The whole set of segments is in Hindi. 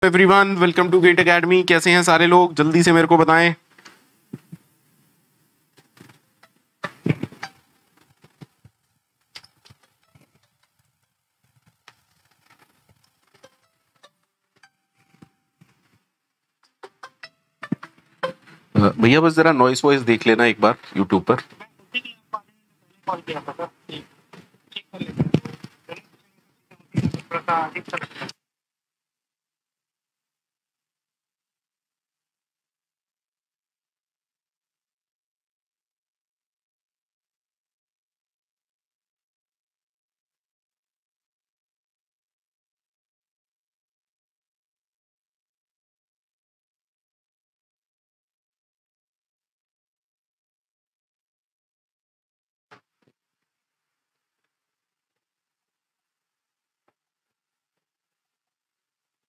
Everyone, welcome to GATE academy. कैसे हैं सारे लोग, जल्दी से मेरे को बताएं। भैया बस जरा नॉइस वॉइस देख लेना एक बार यूट्यूब पर।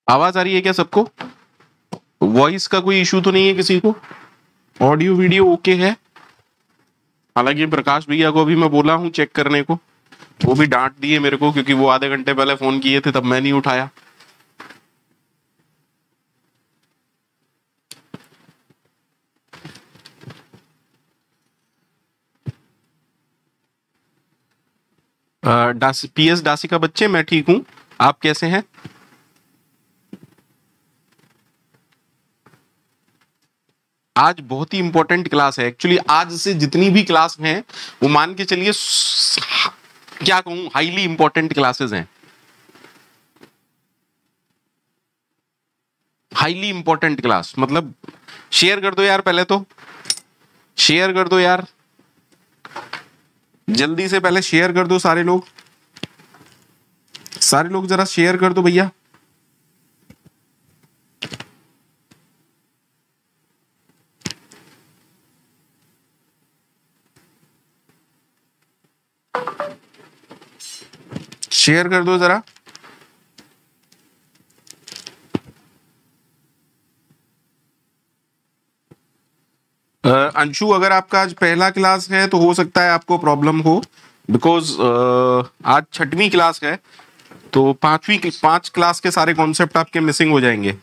आवाज आ रही है क्या सबको? वॉइस का कोई इशू तो नहीं है किसी को? ऑडियो वीडियो ओके है? हालांकि प्रकाश भैया को अभी मैं बोला हूं चेक करने को, वो भी डांट दिए मेरे को क्योंकि वो आधे घंटे पहले फोन किए थे, तब मैं नहीं उठाया। पीएस डासी का बच्चे, मैं ठीक हूं, आप कैसे हैं? आज बहुत ही इंपॉर्टेंट क्लास है। एक्चुअली आज से जितनी भी क्लास हैं वो मान के चलिए क्या कहूं, हाईली इंपॉर्टेंट क्लासेस हैं। हाईली इंपॉर्टेंट क्लास मतलब शेयर कर दो यार, पहले तो शेयर कर दो यार, जल्दी से पहले शेयर कर दो सारे लोग, सारे लोग जरा शेयर कर दो भैया। शेयर कर दो जरा। अंशु, अगर आपका आज पहला क्लास है तो हो सकता है आपको प्रॉब्लम हो, बिकॉज आज छठवीं क्लास है तो पांच क्लास के सारे कॉन्सेप्ट आपके मिसिंग हो जाएंगे।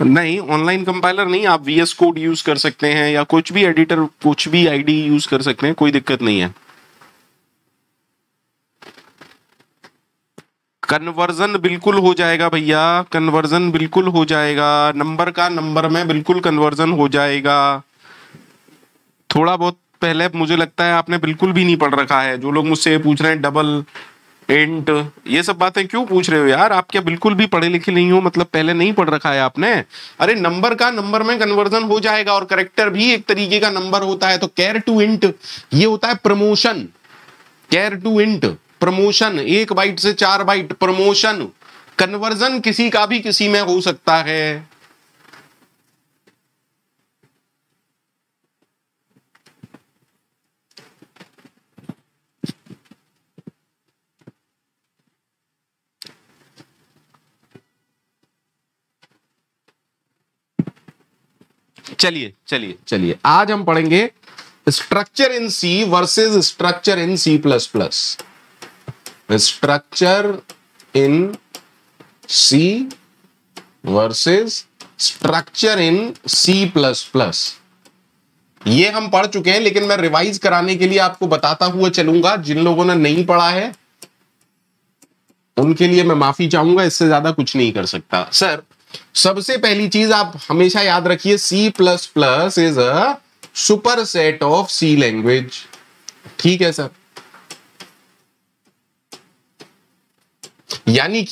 नहीं, ऑनलाइन कंपाइलर नहीं, आप वीएस कोड यूज कर सकते हैं या कुछ भी एडिटर, कुछ भी आईडी यूज कर सकते हैं, कोई दिक्कत नहीं है। कन्वर्जन बिल्कुल हो जाएगा भैया, कन्वर्जन बिल्कुल हो जाएगा, नंबर का नंबर में बिल्कुल कन्वर्जन हो जाएगा। थोड़ा बहुत पहले मुझे लगता है आपने बिल्कुल भी नहीं पढ़ रखा है। जो लोग मुझसे पूछ रहे हैं डबल इंट, ये सब बातें क्यों पूछ रहे हो यार? आप क्या बिल्कुल भी पढ़े लिखे नहीं हो? मतलब पहले नहीं पढ़ रखा है आपने? अरे नंबर का नंबर में कन्वर्जन हो जाएगा, और करेक्टर भी एक तरीके का नंबर होता है। तो कैर टू इंट ये होता है promotion, char to int promotion, 1 byte से 4 बाइट प्रमोशन। कन्वर्जन किसी का भी किसी में हो सकता है। चलिए चलिए चलिए, आज हम पढ़ेंगे structure in C versus structure in C plus plus. Structure in C versus structure in C plus plus. ये हम पढ़ चुके हैं, लेकिन मैं रिवाइज कराने के लिए आपको बताता हुआ चलूंगा। जिन लोगों ने नहीं पढ़ा है उनके लिए मैं माफी चाहूंगा, इससे ज्यादा कुछ नहीं कर सकता। सर, सबसे पहली चीज आप हमेशा याद रखिए, C plus plus is a superset of C language. ठीक है सर? यानी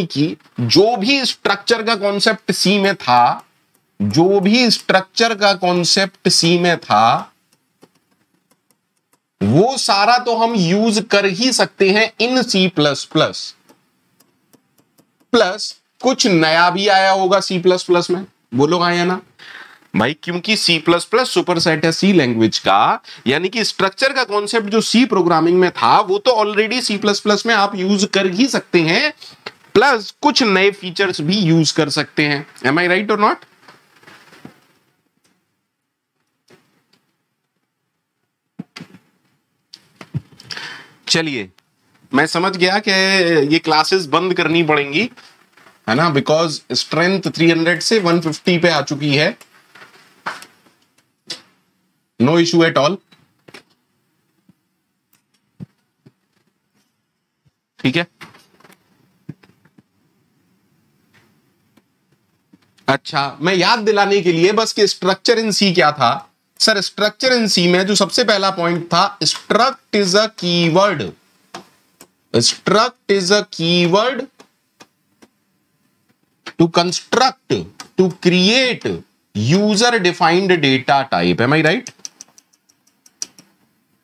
कि जो भी स्ट्रक्चर का कॉन्सेप्ट सी में था, जो भी स्ट्रक्चर का कॉन्सेप्ट सी में था, वो सारा तो हम यूज कर ही सकते हैं इन सी प्लस प्लस। प्लस कुछ नया भी आया होगा सी प्लस प्लस में, बोलो हाँ या ना भाई? क्योंकि C plus plus superset है सी लैंग्वेज का, यानी कि स्ट्रक्चर का कॉन्सेप्ट जो सी प्रोग्रामिंग में था वो तो ऑलरेडी सी प्लस प्लस में आप यूज कर ही सकते हैं, प्लस कुछ नए फीचर्स भी यूज कर सकते हैं। एम आई राइट और नॉट? चलिए मैं समझ गया कि ये क्लासेस बंद करनी पड़ेंगी, है ना, बिकॉज स्ट्रेंथ 300 से 150 पे आ चुकी है। नो इशू एट ऑल, ठीक है। अच्छा, मैं याद दिलाने के लिए बस कि स्ट्रक्चर इन सी क्या था सर। स्ट्रक्चर इन सी में जो सबसे पहला पॉइंट था, struct is a keyword. Struct is a keyword to construct, to create user defined data type. Am I right?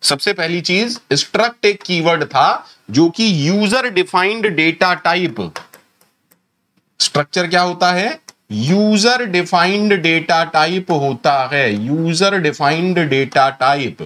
सबसे पहली चीज, स्ट्रक्ट एक कीवर्ड था जो कि user defined data type. Structure क्या होता है? यूजर डिफाइंड डेटा टाइप होता है। यूजर डिफाइंड डेटा टाइप,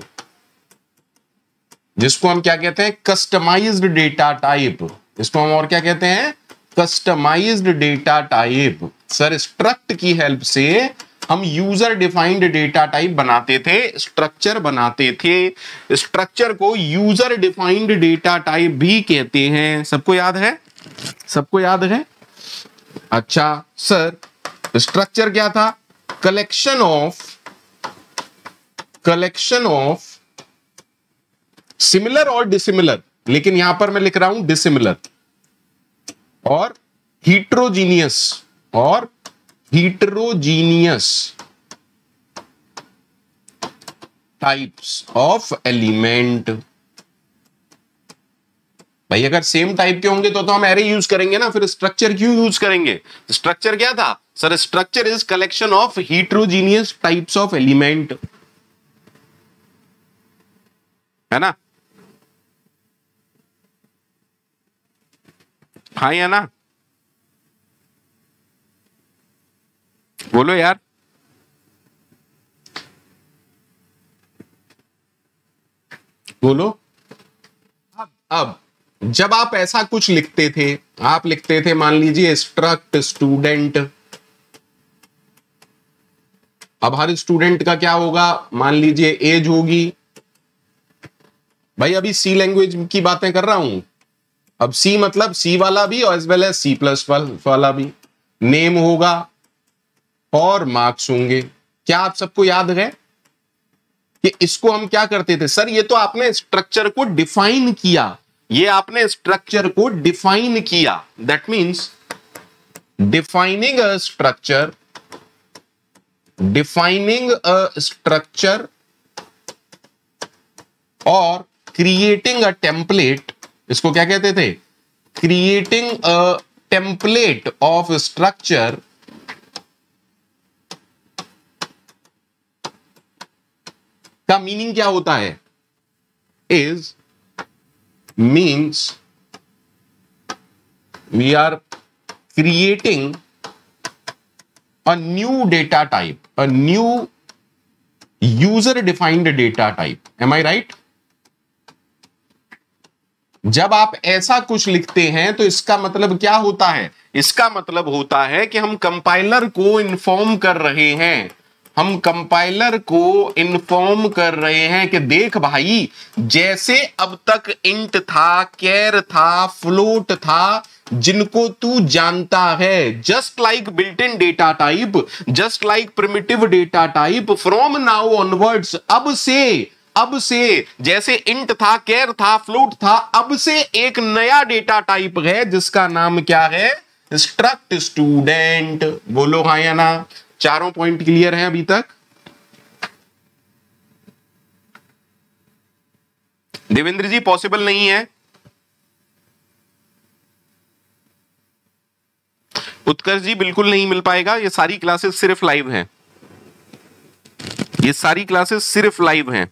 जिसको हम क्या कहते हैं? Customized data type. इसको हम और क्या कहते हैं? Customized data type. Sir, struct की हेल्प से हम यूजर डिफाइंड डेटा टाइप बनाते थे, स्ट्रक्चर बनाते थे। स्ट्रक्चर को यूजर डिफाइंड डेटा टाइप भी कहते हैं। सबको याद है? सबको याद है? अच्छा सर, स्ट्रक्चर क्या था? कलेक्शन ऑफ सिमिलर और डिसिमिलर, लेकिन यहां पर मैं लिख रहा हूं डिसिमिलर, और हीट्रोजीनियस टाइप्स ऑफ एलिमेंट। भाई अगर सेम टाइप के होंगे तो हम एरे यूज करेंगे ना, फिर स्ट्रक्चर क्यों यूज करेंगे? स्ट्रक्चर क्या था sir? Structure is collection of heterogeneous types of element, है ना? हाँ या ना? बोलो यार। बोलो। अब जब आप ऐसा कुछ लिखते थे, आप लिखते थे मान लीजिए स्ट्रक्ट स्टूडेंट। अब हर स्टूडेंट का क्या होगा? मान लीजिए एज होगी। भाई अभी सी लैंग्वेज की बातें कर रहा हूं। अब सी मतलब सी वाला भी और as well as C plus वाला भी। नेम होगा और मार्क्स होंगे। क्या आप सबको याद है कि इसको हम क्या करते थे? सर ये तो आपने स्ट्रक्चर को डिफाइन किया, ये आपने स्ट्रक्चर को डिफाइन किया। That means defining a structure, और क्रिएटिंग अ टेम्पलेट। इसको क्या कहते थे? Creating a template of structure का मीनिंग क्या होता है? Is means we are creating a new data type, a new user defined data type. Am I right? जब आप ऐसा कुछ लिखते हैं तो इसका मतलब क्या होता है? इसका मतलब होता है कि हम कंपाइलर को इन्फॉर्म कर रहे हैं, हम कंपाइलर को इन्फॉर्म कर रहे हैं कि देख भाई, जैसे अब तक इंट था, कैर था, फ्लोट था, जिनको तू जानता है, just like built in data type, just like primitive data type, from now onwards, अब से जैसे इंट था, कैर था, फ्लोट था, अब से एक नया डेटा टाइप है जिसका नाम क्या है? Struct student. बोलो हाँ या ना? चारों पॉइंट क्लियर हैं अभी तक? देवेंद्र जी पॉसिबल नहीं है? उत्कर्ष जी बिल्कुल नहीं मिल पाएगा, ये सारी क्लासेस सिर्फ लाइव हैं, ये सारी क्लासेस सिर्फ लाइव हैं,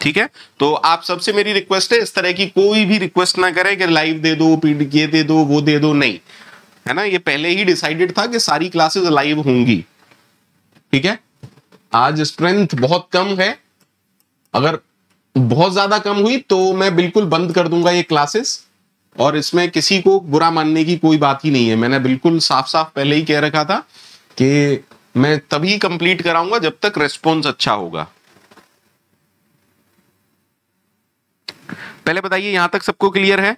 ठीक है? तो आप सबसे मेरी रिक्वेस्ट है, इस तरह की कोई भी रिक्वेस्ट ना करें कि लाइव दे दो, ये दे दो, वो दे दो, नहीं, है ना? ये पहले ही डिसाइडेड था कि सारी क्लासेस लाइव होंगी, ठीक है? आज स्ट्रेंथ बहुत कम है, अगर बहुत ज्यादा कम हुई तो मैं बिल्कुल बंद कर दूंगा ये क्लासेस, और इसमें किसी को बुरा मानने की कोई बात ही नहीं है। मैंने बिल्कुल साफ साफ पहले ही कह रखा था कि मैं तभी कंप्लीट कराऊंगा जब तक रेस्पॉन्स अच्छा होगा। पहले बताइए यहां तक सबको क्लियर है?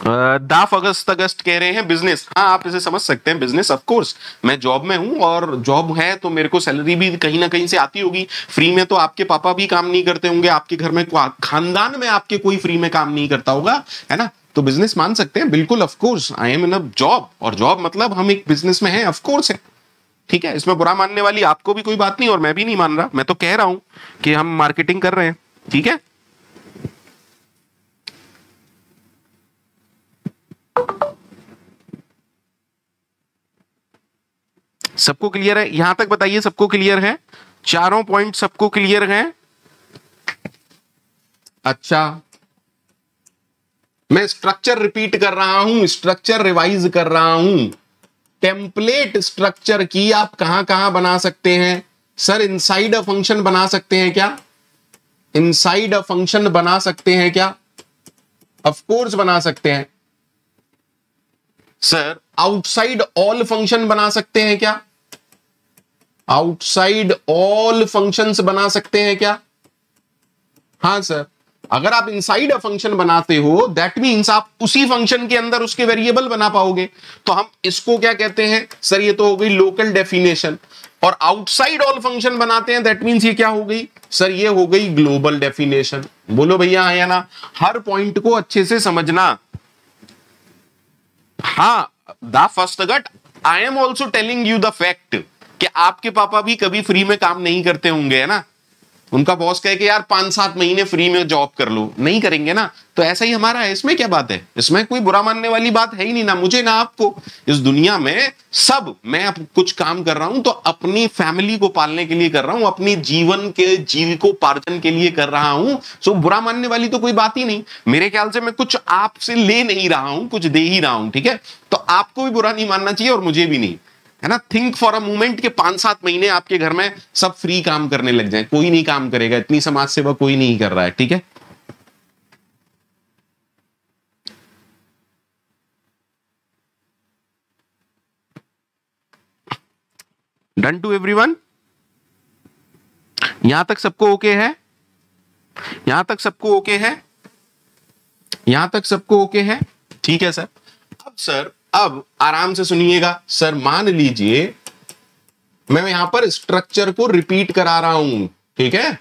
दाफ अगस्त अगस्त कह रहे हैं बिजनेस। हाँ, आप इसे समझ सकते हैं बिजनेस। ऑफ कोर्स मैं जॉब में हूं और जॉब है तो मेरे को सैलरी भी कहीं ना कहीं से आती होगी। फ्री में तो आपके पापा भी काम नहीं करते होंगे, आपके घर में खानदान में आपके कोई फ्री में काम नहीं करता होगा, है ना? तो बिजनेस मान सकते हैं बिल्कुल। Of course I am in a job, और जॉब मतलब हम एक बिजनेस में हैं, ऑफ कोर्स है। ठीक है, इसमें बुरा मानने वाली आपको भी कोई बात नहीं और मैं भी नहीं मान रहा। मैं तो कह रहा हूं कि हम मार्केटिंग कर रहे हैं। ठीक है, सबको क्लियर है? यहां तक बताइए, सबको क्लियर है? चारों पॉइंट सबको क्लियर हैं? अच्छा, मैं स्ट्रक्चर रिपीट कर रहा हूं, स्ट्रक्चर रिवाइज कर रहा हूं। टेम्पलेट स्ट्रक्चर की आप कहां कहां बना सकते हैं? सर इनसाइड अ फंक्शन बना सकते हैं क्या? इनसाइड अ फंक्शन बना सकते हैं क्या? ऑफ कोर्स बना सकते हैं। सर आउटसाइड ऑल फंक्शन बना सकते हैं क्या? आउटसाइड ऑल फंक्शंस बना सकते हैं क्या? हां सर। अगर आप इनसाइड अ फंक्शन बनाते हो दैट मींस आप उसी फंक्शन के अंदर उसके वेरिएबल बना पाओगे। तो हम इसको क्या कहते हैं? सर ये तो हो गई लोकल डेफिनेशन। और आउटसाइड ऑल फंक्शन बनाते हैं दैट मींस ये क्या हो गई? सर ये हो गई ग्लोबल डेफिनेशन। बोलो भैया हाँ या ना? हर पॉइंट को अच्छे से समझना। हाँ, the first gut I am also telling you the fact कि आपके पापा भी कभी फ्री में काम नहीं करते होंगे, है ना? उनका बॉस कहे कि यार 5-7 महीने फ्री में जॉब कर लो, नहीं करेंगे ना। तो ऐसा ही हमारा है, इसमें क्या बात है? इसमें कोई बुरा मानने वाली बात है ही नहीं, ना मुझे ना आपको। इस दुनिया में सब, मैं अब कुछ काम कर रहा हूं तो अपनी फैमिली को पालने के लिए कर रहा हूं, अपनी जीवन के जीविकोपार्जन के लिए कर रहा हूं। सो बुरा मानने वाली तो कोई बात ही नहीं। मेरे ख्याल से मैं कुछ आपसे ले नहीं रहा हूं, कुछ दे ही रहा हूं। ठीक है, तो आपको भी बुरा नहीं मानना चाहिए और मुझे भी नहीं, है ना? थिंक फॉर अ मोमेंट के 5-7 महीने आपके घर में सब फ्री काम करने लग जाए, कोई नहीं काम करेगा। इतनी समाज सेवा कोई नहीं कर रहा है। ठीक है, डन टू एवरीवन? यहां तक सबको ओके है? यहां तक सबको ओके है? यहां तक सबको ओके है? ठीक है सर। अब सर, अब आराम से सुनिएगा। सर मान लीजिए मैं यहां पर स्ट्रक्चर को रिपीट करा रहा हूं, ठीक है?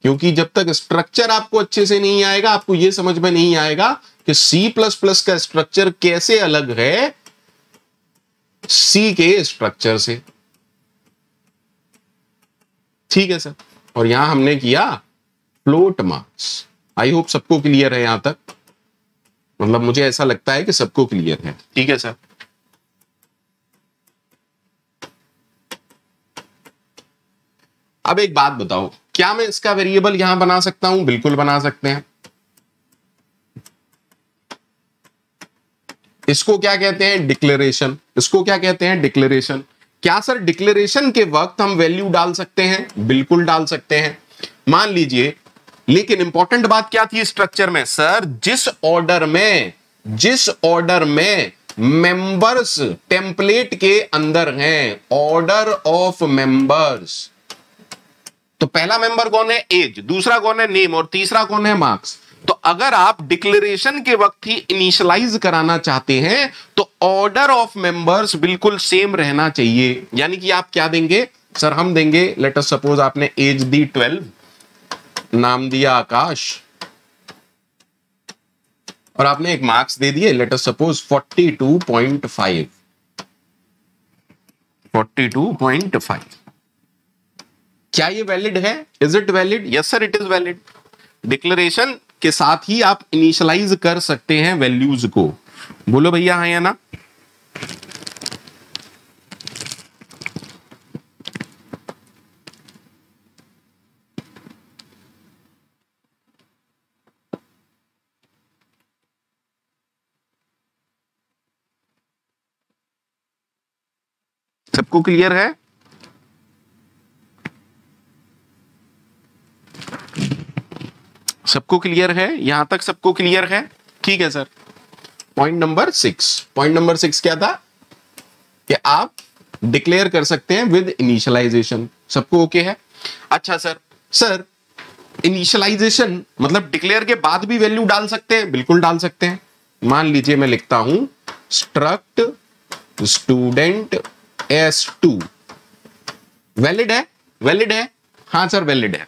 क्योंकि जब तक स्ट्रक्चर आपको अच्छे से नहीं आएगा, आपको यह समझ में नहीं आएगा कि C++ का स्ट्रक्चर कैसे अलग है C के स्ट्रक्चर से। ठीक है सर। और यहां हमने किया फ्लोट मार्क्स। आई होप सबको क्लियर है यहां तक। मतलब मुझे ऐसा लगता है कि सबको क्लियर है। ठीक है सर। अब एक बात बताओ, क्या मैं इसका वेरिएबल यहां बना सकता हूं? बिल्कुल बना सकते हैं। इसको क्या कहते हैं? डिक्लेरेशन। इसको क्या कहते हैं? डिक्लेरेशन। क्या सर डिक्लेरेशन के वक्त हम वैल्यू डाल सकते हैं? बिल्कुल डाल सकते हैं। मान लीजिए, लेकिन इंपॉर्टेंट बात क्या थी स्ट्रक्चर में? सर जिस ऑर्डर में मेंबर्स टेम्पलेट के अंदर हैं, ऑर्डर ऑफ मेंबर्स, तो पहला मेंबर कौन है? एज, दूसरा कौन है? नेम, और तीसरा कौन है? मार्क्स। तो अगर आप डिक्लेरेशन के वक्त ही इनिशियलाइज कराना चाहते हैं तो ऑर्डर ऑफ मेंबर्स बिल्कुल सेम रहना चाहिए। यानी कि आप क्या देंगे? सर हम देंगे, लेट अस सपोज आपने एज दी 12, नाम दिया आकाश, और आपने एक मार्क्स दे दिए, लेट अस सपोज 42.5। 42.5। क्या ये वैलिड है? Is it valid? Yes sir, it is valid. Declaration के साथ ही आप इनिशियलाइज कर सकते हैं वैल्यूज को। बोलो भैया हाँ या ना? सबको क्लियर है? सबको क्लियर है? यहां तक सबको क्लियर है? ठीक है sir. Point number 6। Point number 6 क्या था? कि आप डिक्लेयर कर सकते हैं विद इनिशियलाइजेशन। सबको ओके है? अच्छा सर, सर इनिशियलाइजेशन मतलब डिक्लेयर के बाद भी वैल्यू डाल सकते हैं? बिल्कुल डाल सकते हैं। मान लीजिए मैं लिखता हूं स्ट्रक्ट स्टूडेंट S2। वैलिड है? वैलिड है? हाँ सर वैलिड है।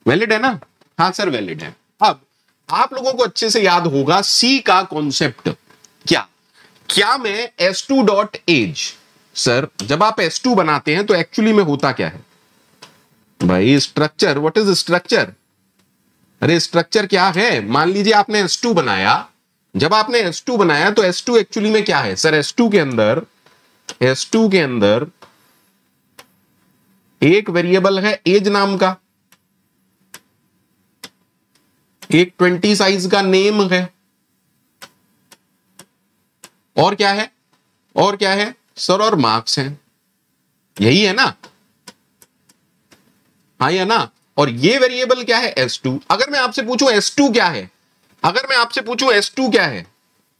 वैलिड है ना? हाँ सर वैलिड है। अब आप लोगों को अच्छे से याद होगा सी का कॉन्सेप्ट क्या मैं S2 डॉट एज, सर जब आप S2 बनाते हैं तो एक्चुअली में होता क्या है भाई? स्ट्रक्चर। What is structure? अरे स्ट्रक्चर क्या है? मान लीजिए आपने S2 बनाया, जब आपने S2 बनाया तो S2 एक्चुअली में क्या है सर? S2 के अंदर एक वेरिएबल है एज नाम का, एक 20 साइज का नेम है, और क्या है? और क्या है सर? और मार्क्स हैं। यही है ना? हाँ या ना? और ये वेरिएबल क्या है? S2। अगर मैं आपसे पूछूं S2 क्या है, अगर मैं आपसे पूछूं S2 क्या है,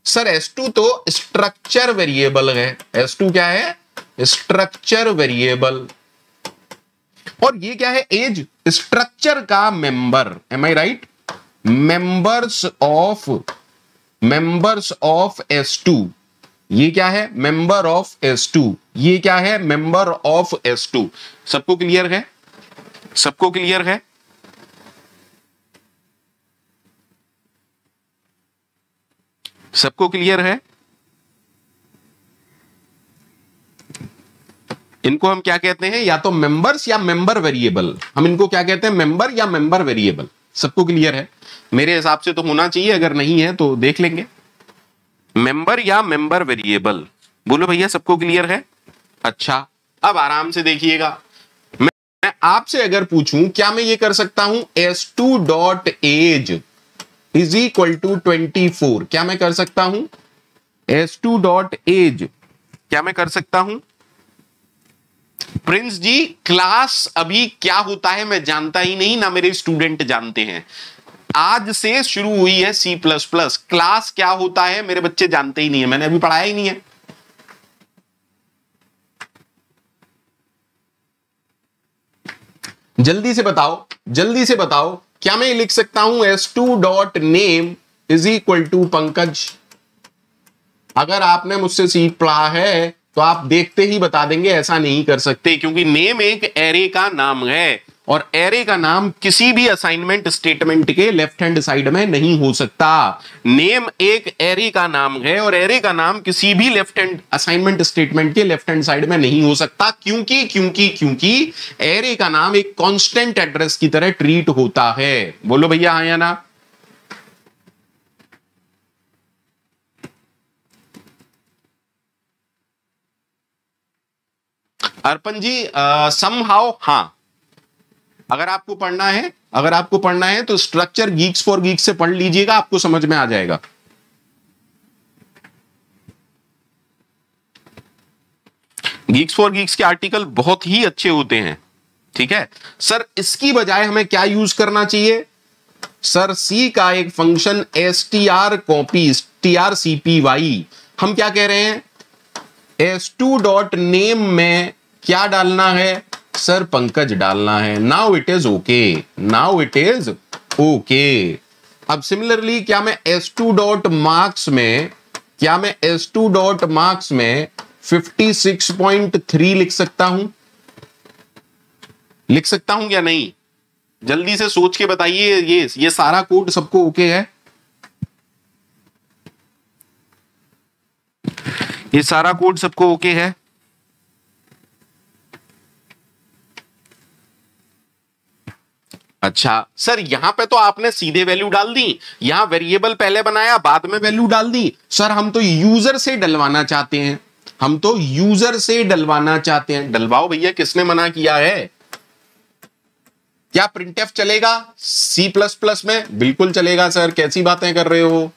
सर S2 तो स्ट्रक्चर वेरिएबल है। S2 क्या है? Structure variable. और ये क्या है? एज, स्ट्रक्चर का member. Am I right? Members of S2। ये क्या है? Member of S2। ये क्या है? Member of S2। सबको क्लियर है? सबको क्लियर है? सबको क्लियर है? इनको हम क्या कहते हैं? या तो मेंबर्स या मेंबर वेरिएबल। हम इनको क्या कहते हैं? मेंबर या मेंबर वेरिएबल। सबको क्लियर है? मेरे हिसाब से तो होना चाहिए, अगर नहीं है तो देख लेंगे। मेंबर या मेंबर वेरिएबल, बोलो भैया सबको क्लियर है? अच्छा, अब आराम से देखिएगा। मैं आपसे अगर पूछूं क्या मैं ये कर सकता हूं S2 dot age is equal to 24? क्या मैं कर सकता हूं S2 डॉट एज? क्या मैं कर सकता हूं? प्रिंस जी क्लास अभी क्या होता है मैं जानता ही नहीं, ना मेरे स्टूडेंट जानते हैं। आज से शुरू हुई है C++। क्लास क्या होता है मेरे बच्चे जानते ही नहीं है, मैंने अभी पढ़ाया ही नहीं है। जल्दी से बताओ, जल्दी से बताओ, क्या मैं लिख सकता हूं S2 dot name is equal to Pankaj? अगर आपने मुझसे सीख पढ़ा है तो आप देखते ही बता देंगे ऐसा नहीं कर सकते, क्योंकि नेम एक एरे का नाम है और एरे का नाम किसी भी असाइनमेंट स्टेटमेंट के लेफ्ट हैंड साइड में नहीं हो सकता। नेम एक एरे का नाम है और एरे का नाम किसी भी लेफ्ट हैंड असाइनमेंट स्टेटमेंट के लेफ्ट हैंड साइड में नहीं हो सकता, क्योंकि एरे का नाम एक कांस्टेंट एड्रेस की तरह ट्रीट होता है। बोलो भैया हाँ या ना? अर्पण जी समहाउ हाँ। अगर आपको पढ़ना है तो स्ट्रक्चर गीक्स फॉर गीक्स से पढ़ लीजिएगा, आपको समझ में आ जाएगा। गीक्स फॉर गीक्स के आर्टिकल बहुत ही अच्छे होते हैं। ठीक है सर, इसकी बजाय हमें क्या यूज करना चाहिए? सर सी का एक फंक्शन strcpy, strcpy, हम क्या कह रहे हैं? S2 डॉट नेम में क्या डालना है? सर पंकज डालना है। Now it is okay, now it is okay. अब सिमिलरली क्या मैं S2 डॉट मार्क्स में 56.3 लिख सकता हूं? लिख सकता हूं या नहीं? जल्दी से सोच के बताइए। ये सारा कोड सबको ओके है? ये सारा कोड सबको ओके है? अच्छा सर, यहां पे तो आपने सीधे वैल्यू डाल दी, यहां वेरिएबल पहले बनाया बाद में वैल्यू डाल दी। सर हम तो यूजर से डलवाना चाहते हैं, हम तो यूजर से डलवाना चाहते हैं। डलवाओ भैया, किसने मना किया है? क्या प्रिंटएफ चलेगा C++ में? बिल्कुल चलेगा सर, कैसी बातें कर रहे हो?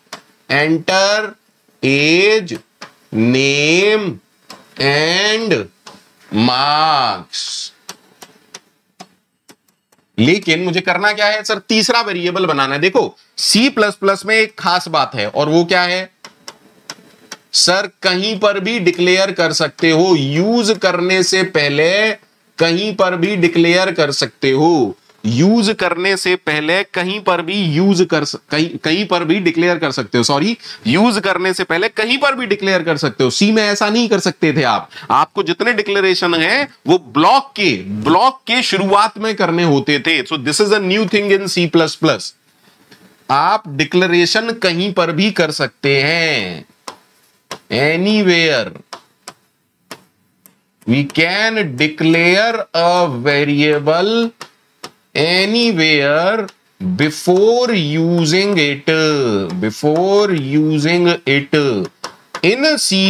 Enter age name and marks. लेकिन मुझे करना क्या है सर? तीसरा वेरिएबल बनाना है। देखो C++ में एक खास बात है, और वो क्या है सर? कहीं पर भी डिक्लेयर कर सकते हो, यूज करने से पहले कहीं पर भी डिक्लेयर कर सकते हो। यूज करने से पहले कहीं पर भी कहीं पर भी डिक्लेयर कर सकते हो। सॉरी, यूज करने से पहले कहीं पर भी डिक्लेयर कर सकते हो। सी में ऐसा नहीं कर सकते थे आप। आपको जितने डिक्लेरेशन हैं वो ब्लॉक के शुरुआत में करने होते थे। So this is a new thing in C plus plus. आप डिक्लेरेशन कहीं पर भी कर सकते हैं, anywhere. We can declare a variable anywhere before using it in C++.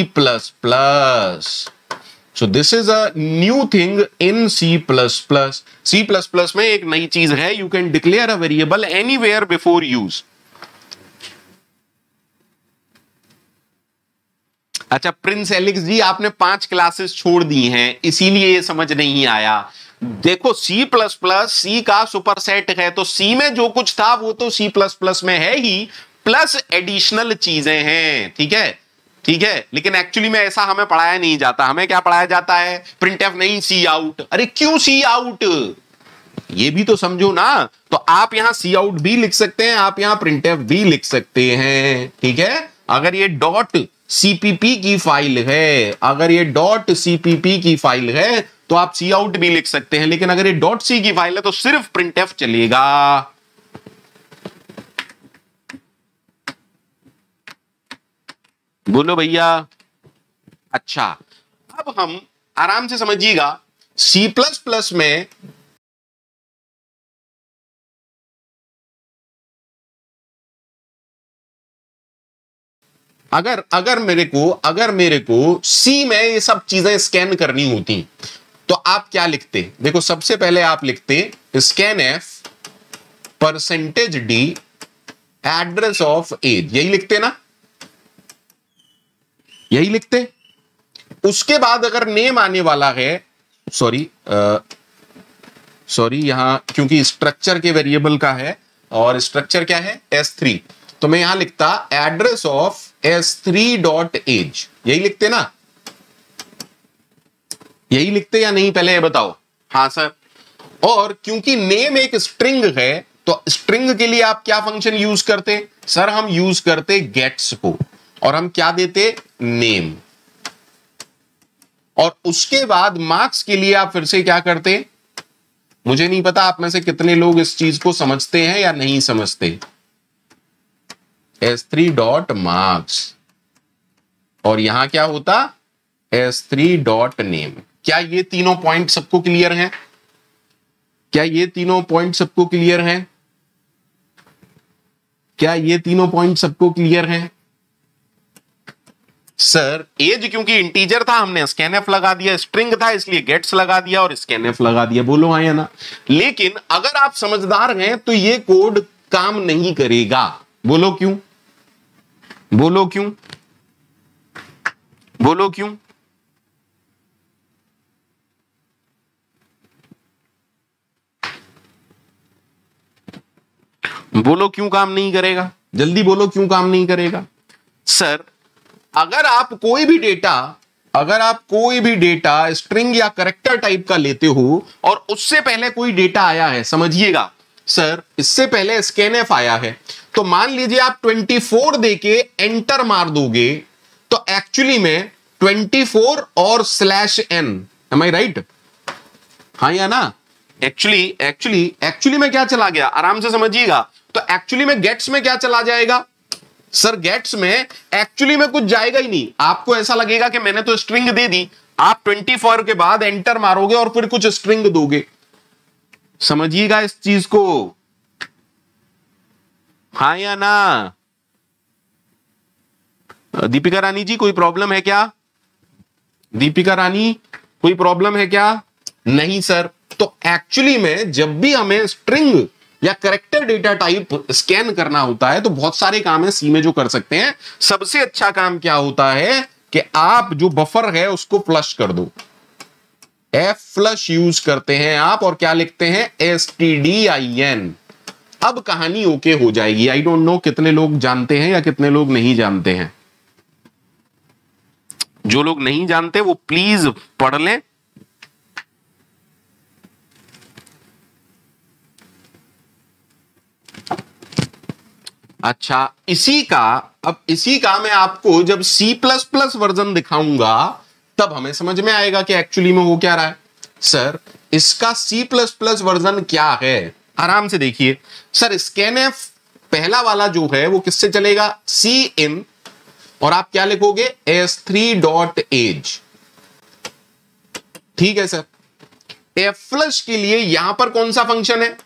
So this is a new thing in C++. C++ में एक नई चीज है, you can declare a variable anywhere before use. अच्छा प्रिंस एलेक्स जी, आपने 5 क्लासेस छोड़ दी हैं इसीलिए ये समझ नहीं आया। देखो सी प्लस प्लस सी का सुपरसेट है, तो सी में जो कुछ था वो तो सी प्लस प्लस में है ही, प्लस एडिशनल चीजें हैं। ठीक है, ठीक है, लेकिन एक्चुअली में ऐसा हमें पढ़ाया नहीं जाता। हमें क्या पढ़ाया जाता है? प्रिंटफ नहीं, सी आउट। अरे क्यों सी आउट? ये भी तो समझो ना। तो आप यहां सी आउट भी लिख सकते हैं, आप यहां प्रिंटफ भी लिख सकते हैं। ठीक है, अगर ये डॉट सीपीपी की फाइल है, अगर ये डॉट सीपीपी की फाइल है तो आप सी आउट भी लिख सकते हैं, लेकिन अगर ये डॉट सी की फाइल है तो सिर्फ प्रिंटफ चलेगा। बोलो भैया। अच्छा, अब हम आराम से समझिएगा, सी प्लस प्लस में अगर मेरे को सी में ये सब चीजें स्कैन करनी होती तो आप क्या लिखते? देखो सबसे पहले आप लिखते scan F percentage D address of age, यही लिखते ना, यही लिखते। उसके बाद अगर नेम आने वाला है, सॉरी यहां क्योंकि स्ट्रक्चर के वेरिएबल का है और स्ट्रक्चर क्या है? S3, तो मैं यहां लिखता address of S3 dot as, यही लिखते ना, यही लिखते या नहीं पहले ये बताओ। हाँ सर। और क्योंकि नेम एक स्ट्रिंग है तो स्ट्रिंग के लिए आप क्या फंक्शन यूज करते? सर हम यूज करते गेट्स को, और हम क्या देते? नेम। और उसके बाद मार्क्स के लिए आप फिर से क्या करते? मुझे नहीं पता आप में से कितने लोग इस चीज को समझते हैं या नहीं समझते। S3 डॉट मार्क्स, और यहां क्या होता? S3 dot name. क्या ये तीनों पॉइंट सबको क्लियर हैं? क्या ये तीनों पॉइंट सबको क्लियर हैं? क्या ये तीनों पॉइंट सबको क्लियर हैं? सर एज क्योंकि इंटीजर था हमने स्कैनएफ लगा दिया, स्ट्रिंग था इसलिए गेट्स लगा दिया और स्कैनएफ लगा दिया। बोलो हाँ या ना? लेकिन अगर आप समझदार हैं तो ये कोड काम नहीं करेगा। बोलो क्यों? बोलो क्यों? बोलो क्यों? बोलो क्यों काम नहीं करेगा? जल्दी बोलो क्यों काम नहीं करेगा? सर अगर आप कोई भी डेटा स्ट्रिंग या कैरेक्टर टाइप का लेते हो और उससे पहले कोई डेटा आया है, समझिएगा सर इससे पहले स्कैनएफ आया है, तो मान लीजिए आप 24 देके एंटर मार दोगे तो एक्चुअली में 24 और /n, एम आई राइट? हाँ या ना? एक्चुअली में क्या चला गया? आराम से समझिएगा। तो एक्चुअली में गेट्स में क्या चला जाएगा? सर गेट्स में एक्चुअली में कुछ जाएगा ही नहीं। आपको ऐसा लगेगा कि मैंने तो स्ट्रिंग दे दी, आप 24 के बाद एंटर मारोगे और फिर कुछ स्ट्रिंग दोगे। समझिएगा इस चीज को, हाँ या ना? दीपिका रानी जी कोई प्रॉब्लम है क्या? दीपिका रानी कोई प्रॉब्लम है क्या? नहीं सर। तो एक्चुअली में जब भी हमें स्ट्रिंग या कैरेक्टर डेटा टाइप स्कैन करना होता है तो बहुत सारे काम है सी में जो कर सकते हैं। सबसे अच्छा काम क्या होता है कि आप जो बफर है उसको फ्लश कर दो। एफ फ्लश यूज करते हैं आप और क्या लिखते हैं? stdin। अब कहानी ओके हो जाएगी। आई डोंट नो कितने लोग जानते हैं या कितने लोग नहीं जानते हैं। जो लोग नहीं जानते वो प्लीज पढ़ लें। अच्छा, इसी का मैं आपको जब C++ वर्जन दिखाऊंगा तब हमें समझ में आएगा कि एक्चुअली में हो क्या रहा है। सर इसका C++ वर्जन क्या है, आराम से देखिए। सर स्कैनएफ पहला वाला जो है वो किससे चलेगा, Cin, और आप क्या लिखोगे, s3.age। ठीक है सर। F-फ्लश के लिए यहां पर कौन सा फंक्शन है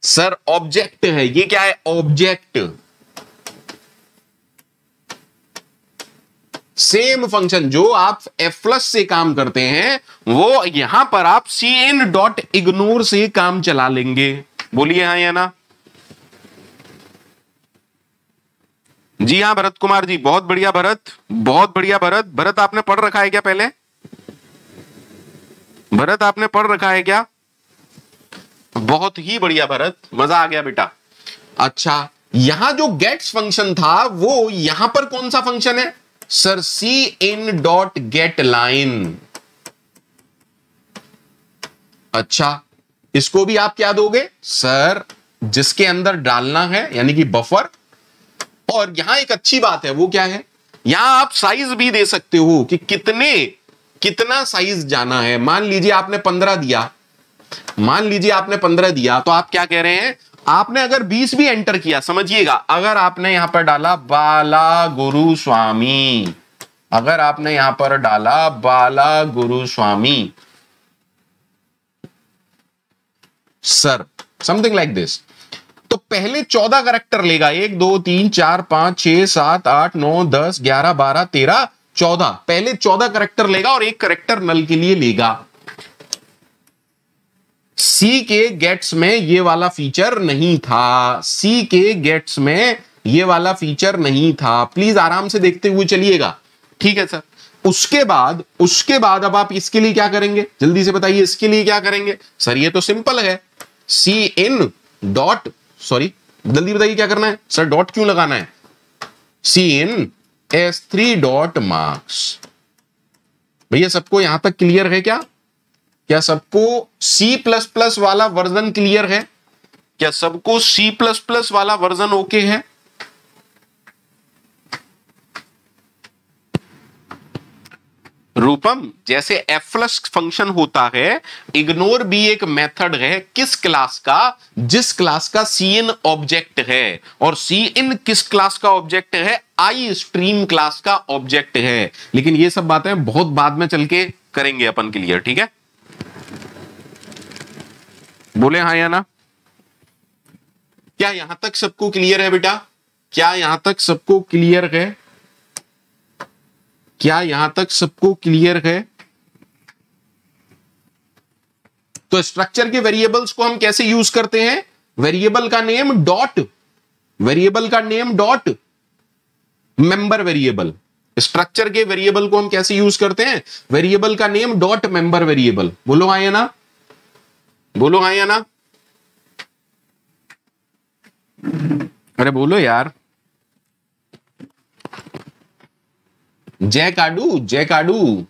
सर, ऑब्जेक्ट है। ये क्या है, ऑब्जेक्ट। सेम फंक्शन जो आप F-फ्लश से काम करते हैं वो यहां पर आप cin.ignore से काम चला लेंगे। बोलिए हाँ या ना। जी हाँ भरत कुमार जी, बहुत बढ़िया भरत, बहुत बढ़िया भरत। भरत आपने पढ़ रखा है क्या पहले, भरत आपने पढ़ रखा है क्या, बहुत ही बढ़िया भरत, मजा आ गया बेटा। अच्छा, यहां जो गेट्स फंक्शन था वो यहां पर कौन सा फंक्शन है सर, cin.getLine। अच्छा, इसको भी आप क्या दोगे सर, जिसके अंदर डालना है यानी कि बफर। और यहां एक अच्छी बात है वो क्या है, यहां आप साइज भी दे सकते हो कि कितना साइज जाना है। मान लीजिए आपने 15 दिया, मान लीजिए आपने 15 दिया, तो आप क्या कह रहे हैं, आपने अगर 20 भी एंटर किया, समझिएगा, अगर आपने यहां पर डाला बाला गुरु स्वामी, अगर आपने यहां पर डाला बाला गुरु स्वामी सर, समथिंग लाइक दिस, तो पहले 14 करेक्टर लेगा, 1 2 3 4 5 6 7 8 9 10 11 12 13 14, पहले 14 करेक्टर लेगा और एक करेक्टर नल के लिए लेगा। सी के गेट्स में ये वाला फीचर नहीं था, सी के गेट्स में ये वाला फीचर नहीं था। प्लीज आराम से देखते हुए चलिएगा, ठीक है सर। उसके बाद अब आप इसके लिए क्या करेंगे, जल्दी से बताइए, इसके लिए क्या करेंगे सर, ये तो सिंपल है, जल्दी बताइए क्या करना है सर, डॉट क्यों लगाना है, cin s3.marks। भैया सबको यहां तक क्लियर है क्या सबको C++ वाला वर्जन क्लियर है, क्या सबको C++ वाला वर्जन ओके है। रूपम, जैसे F-फ्लश फंक्शन होता है, इग्नोर भी एक मेथड है, किस क्लास का, जिस क्लास का cin ऑब्जेक्ट है, और cin किस क्लास का ऑब्जेक्ट है, iStream क्लास का ऑब्जेक्ट है। लेकिन ये सब बातें बहुत बाद में चल के करेंगे अपन क्लियर, ठीक है। बोले हाँ या ना। क्या यहां तक सबको क्लियर है बेटा, क्या यहां तक सबको क्लियर है, क्या यहां तक सबको क्लियर है। तो स्ट्रक्चर के वेरिएबल्स को हम कैसे यूज करते हैं, वेरिएबल का name dot member variable. Structure के वेरिएबल को हम कैसे यूज करते हैं, वेरिएबल का नेम डॉट मेंबर वेरिएबल। बोलो हाँ या ना, बोलो हाँ या ना, अरे बोलो यार। जय काडू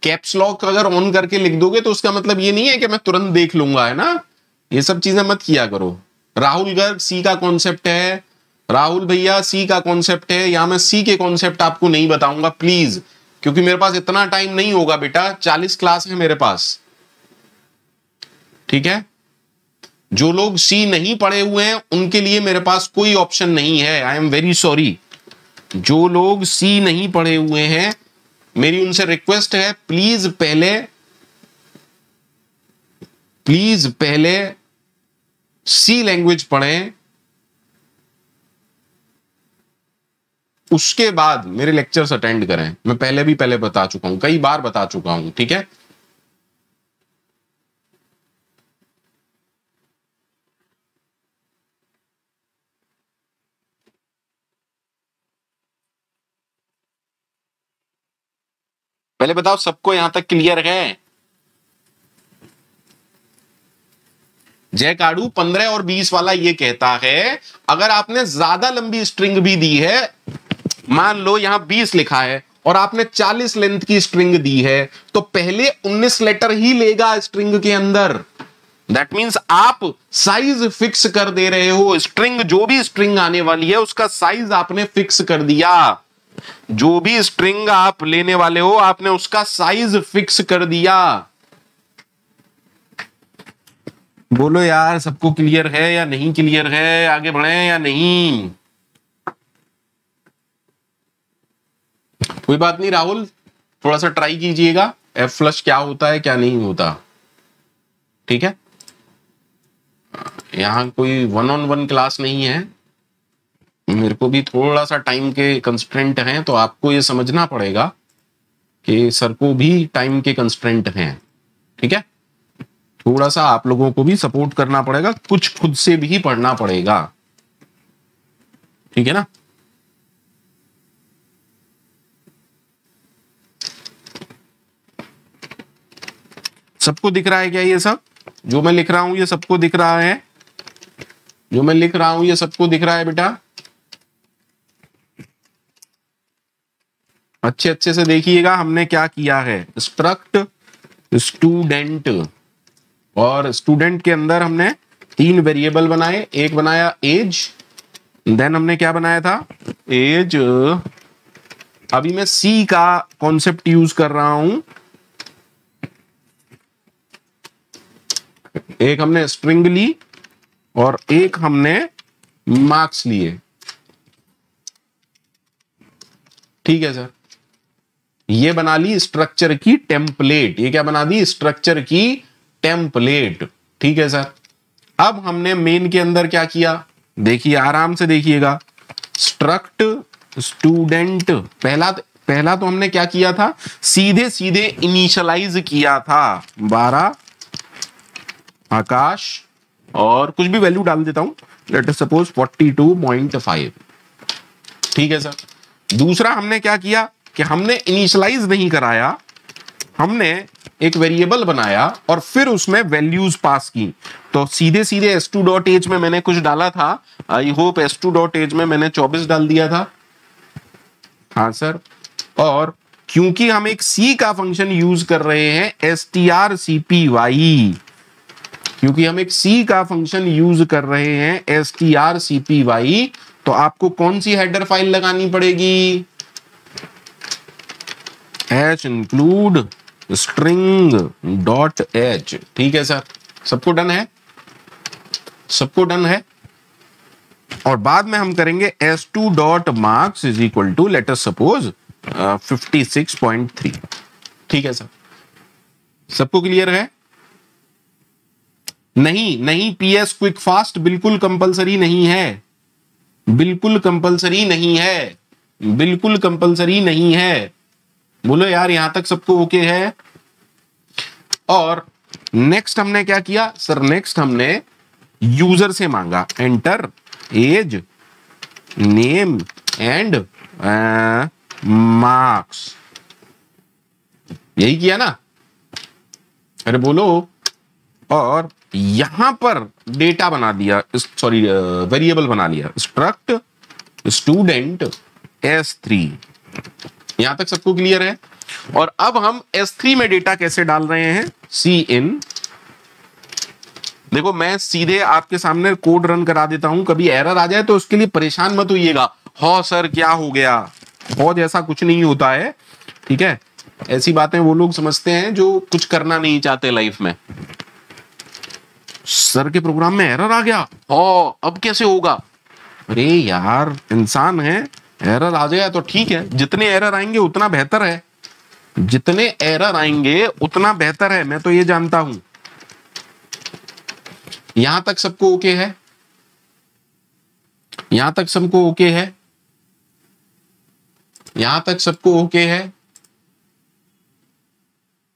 कैप्स लॉक अगर ऑन करके लिख दोगे तो उसका मतलब ये नहीं है कि मैं तुरंत देख लूंगा, है ना, ये सब चीजें मत किया करो। राहुल गर्ग सी का कॉन्सेप्ट है, राहुल भैया सी का कॉन्सेप्ट है, यहां मैं सी के कॉन्सेप्ट आपको नहीं बताऊंगा प्लीज, क्योंकि मेरे पास इतना टाइम नहीं होगा बेटा, 40 क्लास है मेरे पास, ठीक है। जो लोग सी नहीं पढ़े हुए हैं उनके लिए मेरे पास कोई ऑप्शन नहीं है, आई एम वेरी सॉरी। जो लोग सी नहीं पढ़े हुए हैं मेरी उनसे रिक्वेस्ट है, प्लीज पहले सी लैंग्वेज पढ़ें, उसके बाद मेरे लेक्चर्स अटेंड करें। मैं पहले बता चुका हूं, कई बार बता चुका हूं, ठीक है। पहले बताओ सबको यहां तक क्लियर है। जय काडू 15 और 20 वाला ये कहता है, अगर आपने ज्यादा लंबी स्ट्रिंग भी दी है, मान लो यहां 20 लिखा है और आपने 40 लेंथ की स्ट्रिंग दी है, तो पहले 19 लेटर ही लेगा स्ट्रिंग के अंदर, दैट मीन्स आप साइज फिक्स कर दे रहे हो। स्ट्रिंग, जो भी स्ट्रिंग आने वाली है उसका साइज आपने फिक्स कर दिया। जो भी स्ट्रिंग आप लेने वाले हो आपने उसका साइज फिक्स कर दिया। बोलो यार, सबको क्लियर है या नहीं क्लियर है? आगे बढ़े या नहीं? कोई बात नहीं राहुल, थोड़ा सा ट्राई कीजिएगा एफ फ्लश क्या होता है क्या नहीं होता, ठीक है। यहां कोई 1-on-1 क्लास नहीं है, मेरे को भी थोड़ा सा टाइम के कंस्ट्रेंट हैं, तो आपको ये समझना पड़ेगा कि सर को भी टाइम के कंस्ट्रेंट हैं, ठीक है। थोड़ा सा आप लोगों को भी सपोर्ट करना पड़ेगा, कुछ खुद से भी पढ़ना पड़ेगा, ठीक है ना। सबको दिख रहा है क्या ये सब? जो मैं लिख रहा हूं ये सबको दिख रहा है? जो मैं लिख रहा हूं ये सबको दिख रहा है बेटा? अच्छे अच्छे से देखिएगा हमने क्या किया है। स्ट्रक्ट स्टूडेंट, और स्टूडेंट के अंदर हमने 3 वेरिएबल बनाए। एक बनाया एज, देन हमने क्या बनाया था? एज। अभी मैं सी का कॉन्सेप्ट यूज कर रहा हूं। एक हमने स्ट्रिंग ली और एक हमने मार्क्स लिए, ठीक है सर। ये बना ली स्ट्रक्चर की टेम्पलेट। ये क्या बना दी? स्ट्रक्चर की टेम्पलेट, ठीक है सर। अब हमने मेन के अंदर क्या किया? देखिए आराम से देखिएगा। स्ट्रक्ट स्टूडेंट, पहला तो हमने क्या किया था? सीधे सीधे इनिशियलाइज किया था 12 आकाश, और कुछ भी वैल्यू डाल देता हूं, लेट अस सपोज 42.5, ठीक है सर। दूसरा हमने क्या किया कि हमने इनिशियलाइज नहीं कराया, हमने एक वेरिएबल बनाया और फिर उसमें वैल्यूज पास की। तो सीधे सीधे s2.age में मैंने कुछ डाला था, आई होप s2.age में मैंने 24 डाल दिया था, हाँ सर। और क्योंकि हम एक सी का फंक्शन यूज कर रहे हैं strcpy, क्योंकि हम एक सी का फंक्शन यूज कर रहे हैं strcpy, तो आपको कौन सी हेडर फाइल लगानी पड़ेगी? h include string.h, ठीक है सर। सबको डन है? सबको डन है? और बाद में हम करेंगे s2.marks is equal to let us suppose 56.3, ठीक है सर। सबको क्लियर है? नहीं नहीं, PS क्विक फास्ट बिल्कुल कंपलसरी नहीं है, बिल्कुल कंपलसरी नहीं है, बिल्कुल कंपलसरी नहीं है। बोलो यार, यहां तक सबको ओके है? और नेक्स्ट हमने क्या किया सर? नेक्स्ट हमने यूजर से मांगा enter age name and marks, यही किया ना? अरे बोलो। और यहां पर डेटा बना दिया, सॉरी वेरिएबल बना लिया, स्ट्रक्ट स्टूडेंट S3। यहां तक सबको क्लियर है? और अब हम S3 में डेटा कैसे डाल रहे हैं? सी इन, देखो मैं सीधे आपके सामने कोड रन करा देता हूं, कभी एरर आ जाए तो उसके लिए परेशान मत होइएगा, हो सर क्या हो गया, हो जैसा कुछ नहीं होता है, ठीक है। ऐसी बातें वो लोग समझते हैं जो कुछ करना नहीं चाहते लाइफ में। सर के प्रोग्राम में एरर आ गया, हो अब कैसे होगा? अरे यार इंसान है, एरर आ जाए तो ठीक है, जितने एरर आएंगे उतना बेहतर है, जितने एरर आएंगे उतना बेहतर है, मैं तो ये जानता हूं। यहां तक सबको ओके है? यहां तक सबको ओके है? यहां तक सबको ओके है?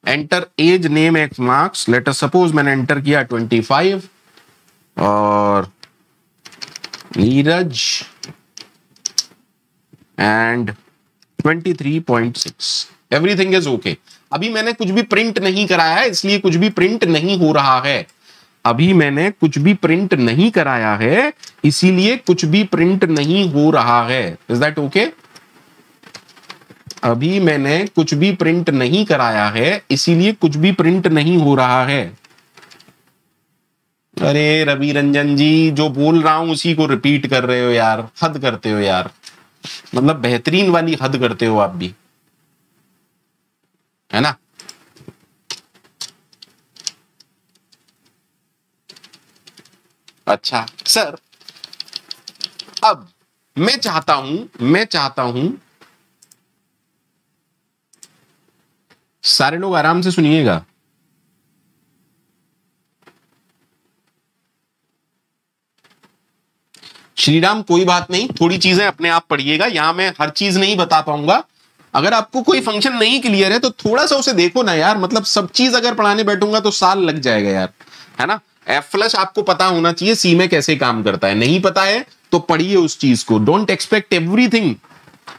Enter age name X marks, let us suppose मैंने एंटर किया 25 और Neeraj and 23.6, everything is okay. अभी मैंने कुछ भी प्रिंट नहीं कराया है, इसलिए कुछ भी प्रिंट नहीं हो रहा है। अभी मैंने कुछ भी प्रिंट नहीं कराया है, इसीलिए कुछ भी प्रिंट नहीं हो रहा है। Is that okay? अभी मैंने कुछ भी प्रिंट नहीं कराया है, इसीलिए कुछ भी प्रिंट नहीं हो रहा है। अरे रवि रंजन जी, जो बोल रहा हूं उसी को रिपीट कर रहे हो यार, हद करते हो यार, मतलब बेहतरीन वाली हद करते हो आप भी, है ना। अच्छा सर, अब मैं चाहता हूं सारे लोग आराम से सुनिएगा। श्रीराम कोई बात नहीं, थोड़ी चीजें अपने आप पढ़िएगा, यहां मैं हर चीज नहीं बता पाऊंगा। अगर आपको कोई फंक्शन नहीं क्लियर है तो थोड़ा सा उसे देखो ना यार, मतलब सब चीज अगर पढ़ाने बैठूंगा तो साल लग जाएगा यार, है ना। एफ फ्लश आपको पता होना चाहिए सी में कैसे काम करता है, नहीं पता है तो पढ़िए उस चीज को। Don't expect everything,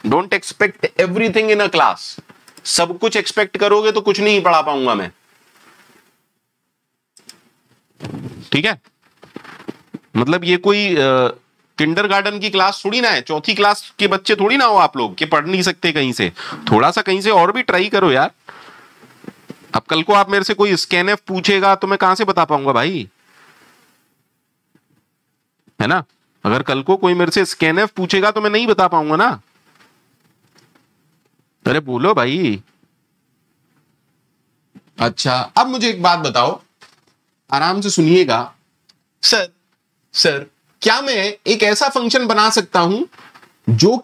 don't expect everything in a class. सब कुछ एक्सपेक्ट करोगे तो कुछ नहीं पढ़ा पाऊंगा मैं, ठीक है। मतलब ये कोई किंडरगार्टन की क्लास थोड़ी ना है, चौथी क्लास के बच्चे थोड़ी ना हो आप लोग कि पढ़ नहीं सकते कहीं से। थोड़ा सा कहीं से और भी ट्राई करो यार। अब कल को आप मेरे से कोई स्कैनएफ पूछेगा तो मैं कहां से बता पाऊंगा भाई, है ना। अगर कल को कोई मेरे से स्कैनएफ पूछेगा तो मैं नहीं बता पाऊंगा ना। अरे बोलो भाई। अच्छा अब मुझे एक बात बताओ, आराम से सुनिएगा। सर सर क्या मैं एक ऐसा फंक्शन बना सकता हूं जो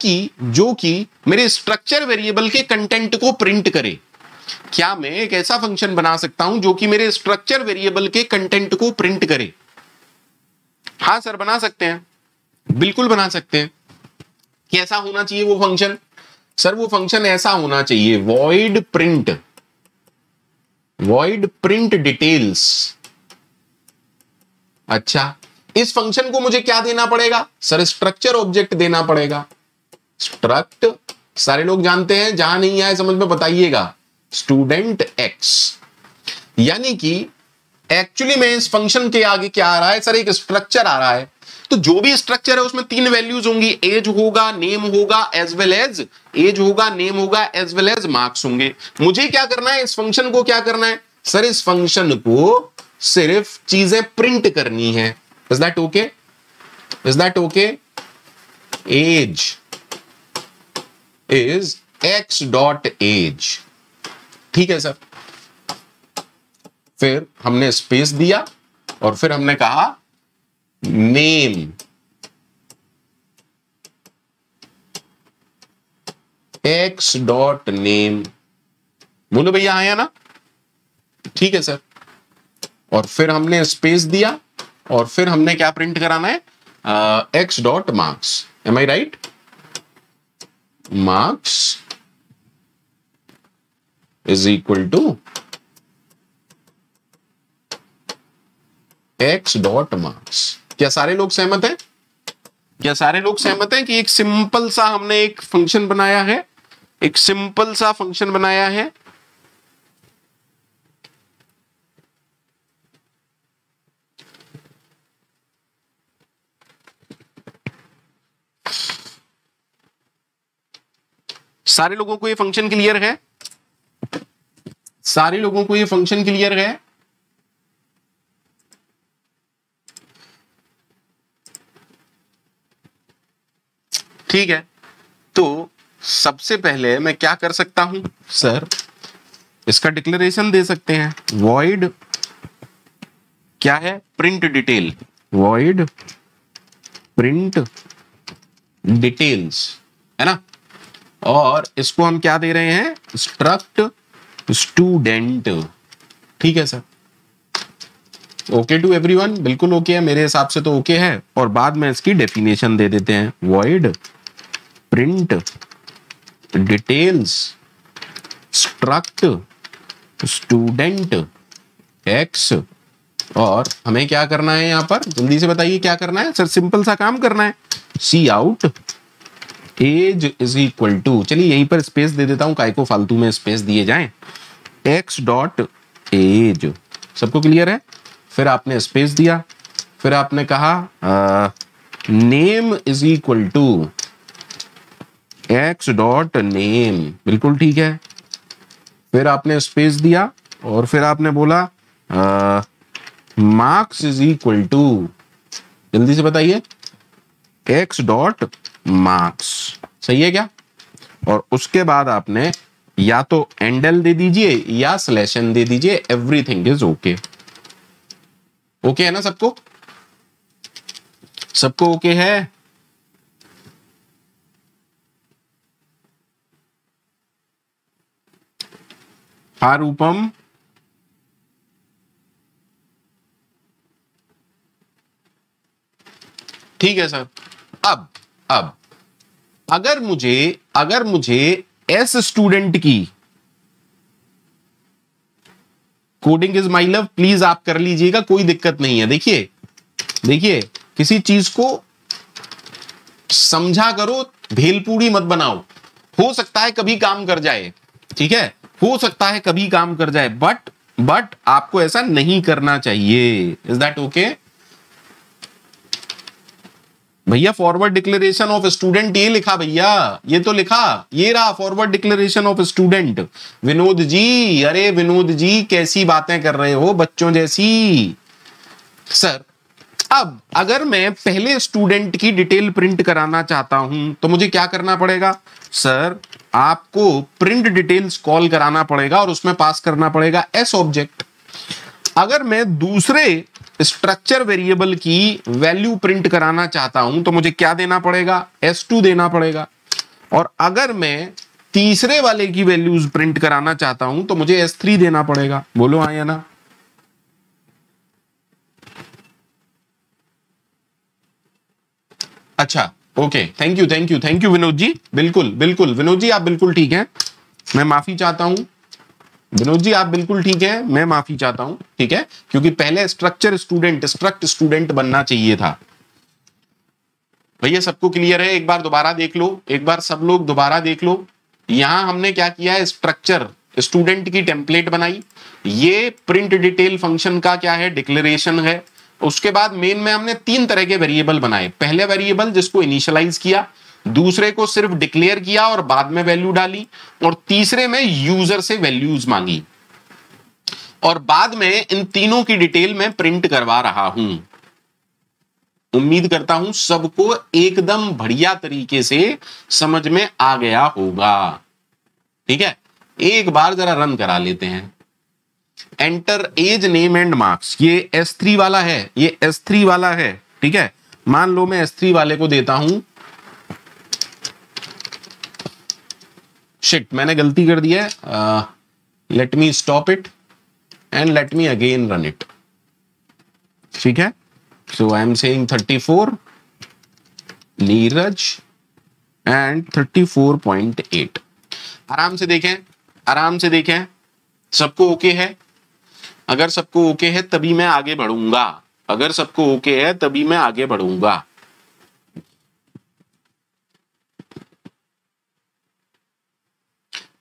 कि मेरे स्ट्रक्चर वेरिएबल के कंटेंट को प्रिंट करे? क्या मैं एक ऐसा फंक्शन बना सकता हूं जो कि मेरे स्ट्रक्चर वेरिएबल के कंटेंट को प्रिंट करे? हाँ सर बना सकते हैं, बिल्कुल बना सकते हैं। कैसा होना चाहिए वो फंक्शन? सर वो फंक्शन ऐसा होना चाहिए, वॉइड प्रिंट डिटेल्स। अच्छा इस फंक्शन को मुझे क्या देना पड़ेगा? सर स्ट्रक्चर ऑब्जेक्ट देना पड़ेगा। स्ट्रक्ट सारे लोग जानते हैं, जहां नहीं आए समझ में बताइएगा, स्टूडेंट एक्स। यानी कि एक्चुअली में इस फंक्शन के आगे क्या आ रहा है? सर एक स्ट्रक्चर आ रहा है, तो जो भी स्ट्रक्चर है उसमें 3 वैल्यूज होंगी, एज होगा, नेम होगा, एज वेल एज एज होगा, नेम होगा, एज वेल एज मार्क्स होंगे। मुझे क्या करना है? इस फंक्शन को क्या करना है? सर इस फंक्शन को सिर्फ चीजें प्रिंट करनी है। Is that okay? Is that okay? Age is X dot age, ठीक है सर। फिर हमने स्पेस दिया और फिर हमने कहा नेम एक्स डॉट नेम। बोलो भैया आया ना? ठीक है सर। और फिर हमने स्पेस दिया और फिर हमने क्या प्रिंट कराना है? X dot marks. Am I right? Marks is equal to X dot marks. क्या सारे लोग सहमत हैं? क्या सारे लोग सहमत हैं कि एक सिंपल सा हमने एक फंक्शन बनाया है, एक सिंपल सा फंक्शन बनाया है। सारे लोगों को ये फंक्शन क्लियर है? सारे लोगों को ये फंक्शन क्लियर है? ठीक है, तो सबसे पहले मैं क्या कर सकता हूं सर? इसका डिक्लेरेशन दे सकते हैं, वॉइड क्या है? Print detail, void print details, है ना। और इसको हम क्या दे रहे हैं? Struct student. ठीक है सर, ओके टू एवरीवन? बिल्कुल ओके है, मेरे हिसाब से तो ओके है। और बाद में इसकी डेफिनेशन दे देते हैं, void print details struct student x. और हमें क्या करना है यहां पर? जल्दी से बताइए क्या करना है सर? सिंपल सा काम करना है, cout age is equal to, चलिए यहीं पर स्पेस दे देता हूं, काय को फालतू में स्पेस दिए जाएं, एक्स डॉट एज। सबको क्लियर है? फिर आपने स्पेस दिया, फिर आपने कहा name is equal to X dot name, बिल्कुल ठीक है। फिर आपने स्पेस दिया और फिर आपने बोला मार्क्स इज इक्वल टू, जल्दी से बताइए, x डॉट मार्क्स। सही है क्या? और उसके बाद आपने या तो एंडल दे दीजिए या स्लैशन दे दीजिए, एवरीथिंग इज ओके। ओके है ना सबको? सबको ओके है? हाँ रूपम, ठीक है सर। अब अगर मुझे एस स्टूडेंट की, coding is my love, please आप कर लीजिएगा, कोई दिक्कत नहीं है। देखिए किसी चीज को समझा करो, भेलपूरी मत बनाओ। हो सकता है कभी काम कर जाए, ठीक है, हो सकता है कभी काम कर जाए, बट आपको ऐसा नहीं करना चाहिए। Is that okay? भैया फॉरवर्ड डिक्लेरेशन ऑफ स्टूडेंट ये लिखा, भैया ये तो लिखा, ये रहा forward declaration of student. Vinod ji, अरे विनोद जी कैसी बातें कर रहे हो बच्चों जैसी। सर अब अगर मैं पहले स्टूडेंट की डिटेल प्रिंट कराना चाहता हूं तो मुझे क्या करना पड़ेगा? सर आपको प्रिंट डिटेल्स कॉल कराना पड़ेगा और उसमें पास करना पड़ेगा एस ऑब्जेक्ट। अगर मैं दूसरे स्ट्रक्चर वेरिएबल की वैल्यू प्रिंट कराना चाहता हूं तो मुझे क्या देना पड़ेगा? S2 देना पड़ेगा। और अगर मैं तीसरे वाले की वैल्यूज प्रिंट कराना चाहता हूं तो मुझे S3 देना पड़ेगा। बोलो हाँ या ना? अच्छा okay, thank you Vinod ji, बिल्कुल विनोद जी आप बिल्कुल ठीक हैं, मैं माफी चाहता हूं। विनोद जी आप बिल्कुल ठीक हैं, मैं माफी चाहता हूं, ठीक है, क्योंकि पहले स्ट्रक्ट स्टूडेंट बनना चाहिए था। भैया सबको क्लियर है? एक बार दोबारा देख लो, एक बार सब लोग दोबारा देख लो। यहां हमने क्या किया है? स्ट्रक्चर स्टूडेंट की टेम्पलेट बनाई। ये प्रिंट डिटेल फंक्शन का क्या है? डिक्लेरेशन है। उसके बाद मेन में हमने 3 तरह के वेरिएबल बनाए। पहले वेरिएबल जिसको इनिशियलाइज किया, दूसरे को सिर्फ डिक्लेयर किया और बाद में वैल्यू डाली, और तीसरे में यूजर से वैल्यूज मांगी, और बाद में इन तीनों की डिटेल में प्रिंट करवा रहा हूं। उम्मीद करता हूं सबको एकदम बढ़िया तरीके से समझ में आ गया होगा, ठीक है। एक बार जरा रन करा लेते हैं। Enter age, name and marks, ये S3 वाला है, ये S3 वाला है, ठीक है। मान लो मैं S3 वाले को देता हूं, शिट मैंने गलती कर दिया है, let me stop it and let me again run it, ठीक है। So I am saying 34 Neeraj and 34.8। आराम से देखें, आराम से देखें, सबको ओके है? अगर सबको ओके है तभी मैं आगे बढ़ूंगा, अगर सबको ओके है तभी मैं आगे बढ़ूंगा।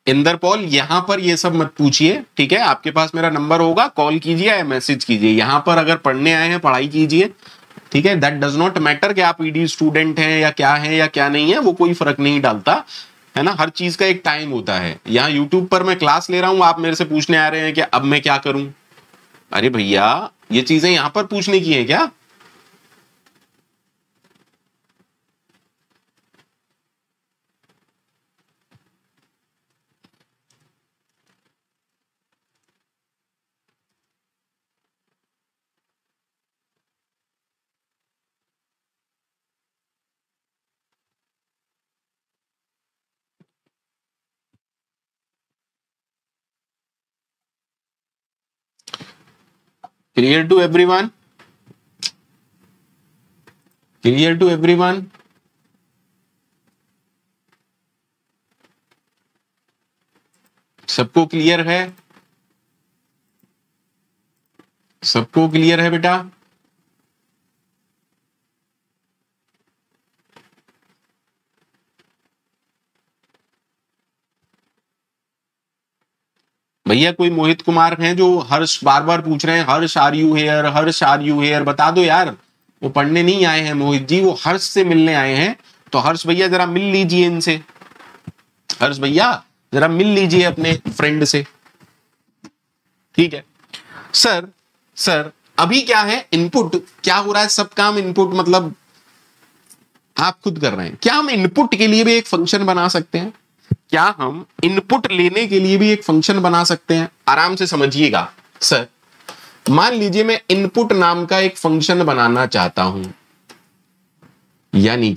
इंदरपॉल यहां पर ये सब मत पूछिए, ठीक है। आपके पास मेरा नंबर होगा, कॉल कीजिए या मैसेज कीजिए। यहां पर अगर पढ़ने आए हैं पढ़ाई कीजिए, ठीक है। दैट डज नॉट मैटर कि आप ईडी स्टूडेंट हैं या क्या है या क्या नहीं है, वो कोई फर्क नहीं डालता, है ना। हर चीज का एक टाइम होता है। यहाँ यूट्यूब पर मैं क्लास ले रहा हूं, आप मेरे से पूछने आ रहे हैं कि अब मैं क्या करूं। अरे भैया ये चीजें यहां पर पूछने की है क्या? Clear to everyone? Clear to everyone? सबको क्लियर है? सबको क्लियर है बेटा? भैया कोई मोहित कुमार हैं जो हर्ष बार बार पूछ रहे हैं, Harsh are you here, Harsh are you here, बता दो यार। वो पढ़ने नहीं आए हैं मोहित जी, वो हर्ष से मिलने आए हैं। तो हर्ष भैया जरा मिल लीजिए इनसे, हर्ष भैया जरा मिल लीजिए अपने फ्रेंड से, ठीक है। सर अभी क्या है, इनपुट क्या हो रहा है, सब काम इनपुट मतलब आप खुद कर रहे हैं। क्या हम इनपुट के लिए भी एक फंक्शन बना सकते हैं? क्या हम इनपुट लेने के लिए भी एक फंक्शन बना सकते हैं? आराम से समझिएगा सर। मान लीजिए मैं इनपुट नाम का एक फंक्शन बनाना चाहता हूं, यानी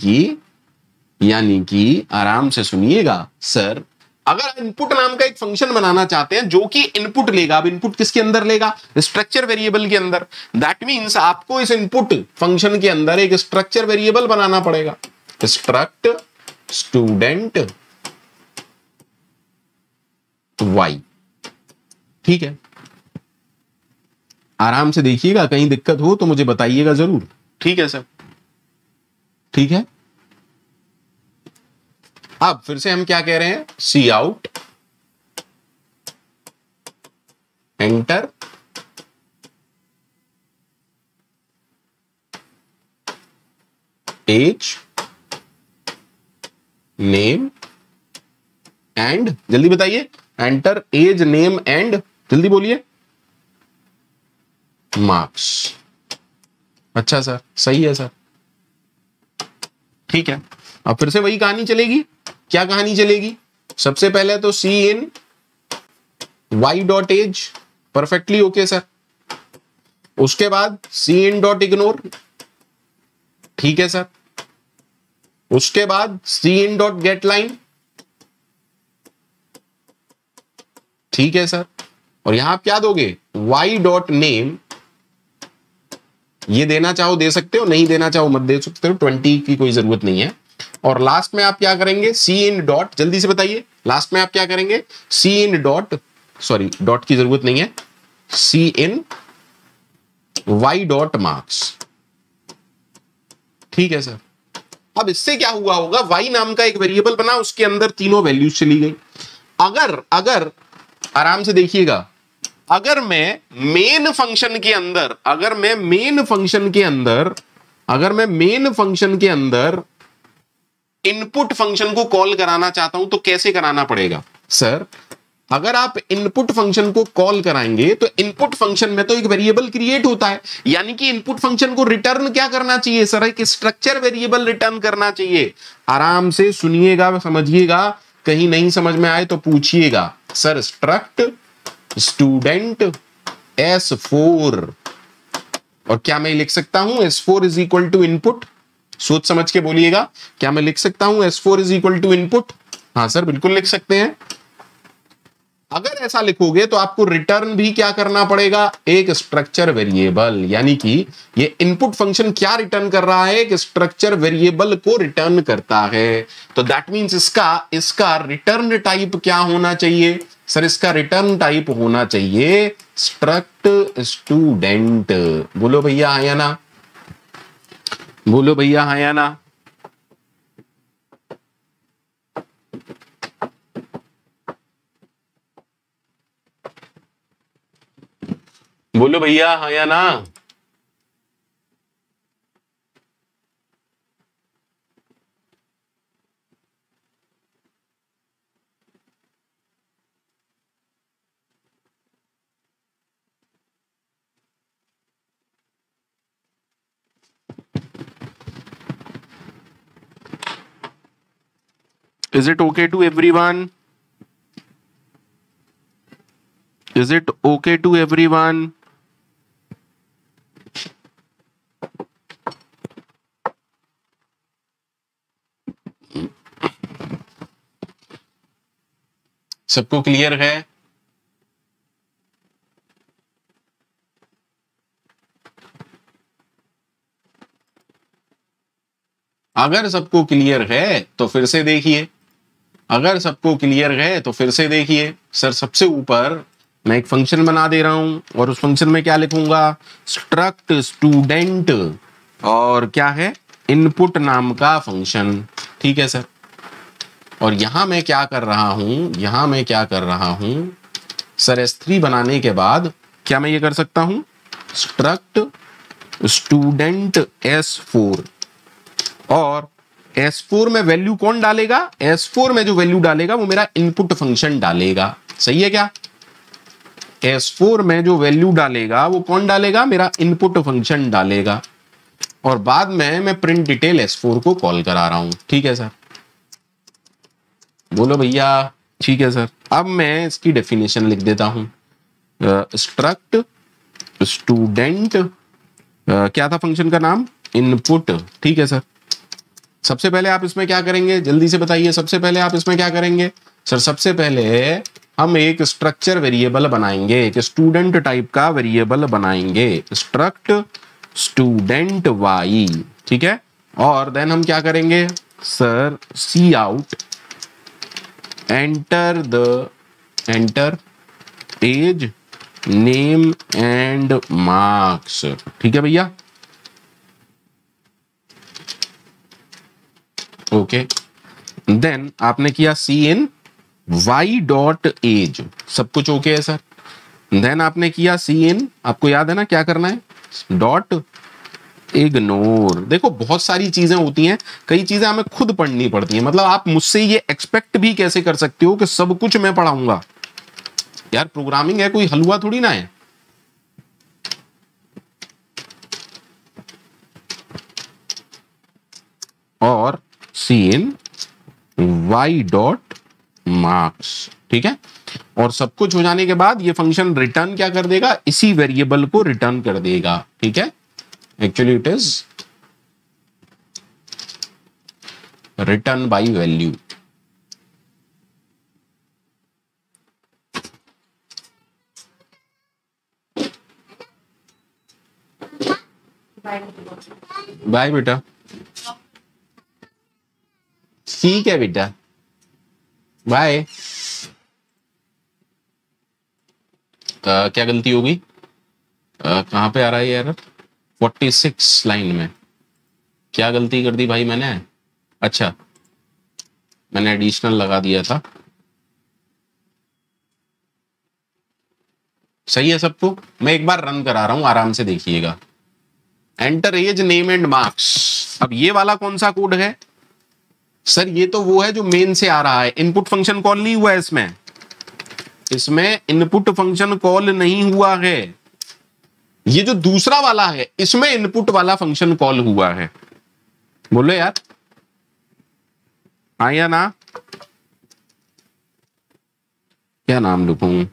कि आराम से सुनिएगा सर, अगर इनपुट नाम का एक फंक्शन बनाना चाहते हैं जो कि इनपुट लेगा, अब इनपुट किसके अंदर लेगा? स्ट्रक्चर वेरिएबल के अंदर। दैट मींस आपको इस इनपुट फंक्शन के अंदर एक स्ट्रक्चर वेरिएबल बनाना पड़ेगा, स्ट्रक्ट स्टूडेंट वाई। ठीक है, आराम से देखिएगा, कहीं दिक्कत हो तो मुझे बताइएगा जरूर। ठीक है सर, ठीक है। अब फिर से हम क्या कह रहे हैं, सी out enter age name and, जल्दी बताइए, एंटर एज नेम एंड, जल्दी बोलिए, मार्क्स। अच्छा सर, सही है सर, ठीक है। अब फिर से वही कहानी चलेगी। क्या कहानी चलेगी? सबसे पहले तो सी इन Y dot age, perfectly okay sir. उसके बाद सी इन डॉट इग्नोर, ठीक है सर। उसके बाद सी इन डॉट गेट लाइन, ठीक है सर। और यहां आप क्या दोगे, वाई डॉट नेम, ये देना चाहो दे सकते हो, नहीं देना चाहो मत दे सकते हो, 20 की कोई जरूरत नहीं है। और लास्ट में आप क्या करेंगे, सी इन डॉट, जल्दी से बताइए, लास्ट में आप क्या करेंगे, सी इन डॉट, सॉरी डॉट की जरूरत नहीं है, सी इन वाई डॉट मार्क्स, ठीक है सर। अब इससे क्या हुआ होगा, वाई नाम का एक वेरिएबल बना, उसके अंदर तीनों वैल्यूज चली गई। अगर आराम से देखिएगा, अगर मैं मेन फंक्शन के अंदर इनपुट फंक्शन को कॉल कराना चाहता हूं तो कैसे कराना पड़ेगा सर? अगर आप इनपुट फंक्शन को कॉल कराएंगे तो इनपुट फंक्शन में तो एक वेरिएबल क्रिएट होता है, यानी कि इनपुट फंक्शन को रिटर्न क्या करना चाहिए सर? एक स्ट्रक्चर वेरिएबल रिटर्न करना चाहिए। आराम से सुनिएगा, समझिएगा, कहीं नहीं समझ में आए तो पूछिएगा सर। स्ट्रक्ट स्टूडेंट S4, और क्या मैं लिख सकता हूं, S4 is equal to input? सोच समझ के बोलिएगा, क्या मैं लिख सकता हूं S4 is equal to input? हाँ सर, बिल्कुल लिख सकते हैं। अगर ऐसा लिखोगे तो आपको रिटर्न भी क्या करना पड़ेगा, एक स्ट्रक्चर वेरिएबल, यानी कि ये इनपुट फंक्शन क्या रिटर्न कर रहा है, एक स्ट्रक्चर वेरिएबल को रिटर्न करता है। तो दैट मींस इसका रिटर्न टाइप क्या होना चाहिए सर? इसका रिटर्न टाइप होना चाहिए स्ट्रक्ट स्टूडेंट। बोलो भैया हाँ या ना, बोलो भैया हाँ या ना। बोलो भैया हाँ या ना। Is it okay to everyone? Is it okay to everyone? सबको क्लियर है? अगर सबको क्लियर है तो फिर से देखिए, अगर सबको क्लियर है तो फिर से देखिए। सर सबसे ऊपर मैं एक फंक्शन बना दे रहा हूं और उस फंक्शन में क्या लिखूंगा, स्ट्रक्ट स्टूडेंट, और क्या है, इनपुट नाम का फंक्शन, ठीक है सर। और यहां मैं क्या कर रहा हूं, सर S3 बनाने के बाद क्या मैं ये कर सकता हूं, स्ट्रक्ट स्टूडेंट S4, और S4 में वैल्यू कौन डालेगा, S4 में जो वैल्यू डालेगा वो मेरा इनपुट फंक्शन डालेगा। सही है क्या? S4 में जो वैल्यू डालेगा वो कौन डालेगा, मेरा इनपुट फंक्शन डालेगा, और बाद में मैं प्रिंट डिटेल S4 को कॉल करा रहा हूं। ठीक है सर, बोलो भैया। ठीक है सर, अब मैं इसकी डेफिनेशन लिख देता हूं। स्ट्रक्ट स्टूडेंट, क्या था फंक्शन का नाम, इनपुट। ठीक है सर, सबसे पहले आप इसमें क्या करेंगे, जल्दी से बताइए। सबसे पहले आप इसमें क्या करेंगे सर, सबसे पहले हम एक स्ट्रक्चर वेरिएबल बनाएंगे, एक स्टूडेंट टाइप का वेरिएबल बनाएंगे, स्ट्रक्ट स्टूडेंट वाई। ठीक है, और देन हम क्या करेंगे sir, C out enter age name and marks. ठीक है भैया, ओके। देन आपने किया सी इन वाई डॉट एज, सब कुछ ओके है सर। देन आपने किया सी इन, आपको याद है ना क्या करना है, डॉट इग्नोर। देखो बहुत सारी चीजें होती हैं, कई चीजें हमें खुद पढ़नी पड़ती हैं, मतलब आप मुझसे ये एक्सपेक्ट भी कैसे कर सकते हो कि सब कुछ मैं पढ़ाऊंगा, यार प्रोग्रामिंग है, कोई हलवा थोड़ी ना है। और सी इन वाई डॉट मार्क्स। ठीक है, और सब कुछ हो जाने के बाद ये फंक्शन रिटर्न क्या कर देगा, इसी वेरिएबल को रिटर्न कर देगा। ठीक है, actually it is return by value. Bye बेटा, ठीक है बेटा, बाय। क्या गलती हो गई, कहां पे आ रहा है यार, 46 लाइन में क्या गलती कर दी भाई मैंने, अच्छा मैंने एडिशनल लगा दिया था। सही है सबको, मैं एक बार रन करा रहा हूं, आराम से देखिएगा। Enter age name and marks. अब ये वाला कौन सा कोड है सर, ये तो वो है जो मेन से आ रहा है, इनपुट फंक्शन कॉल नहीं हुआ है इसमें, इसमें इनपुट फंक्शन कॉल नहीं हुआ है। ये जो दूसरा वाला है इसमें इनपुट वाला फंक्शन कॉल हुआ है। बोलो यार, हाँ या ना, क्या नाम लिखूं,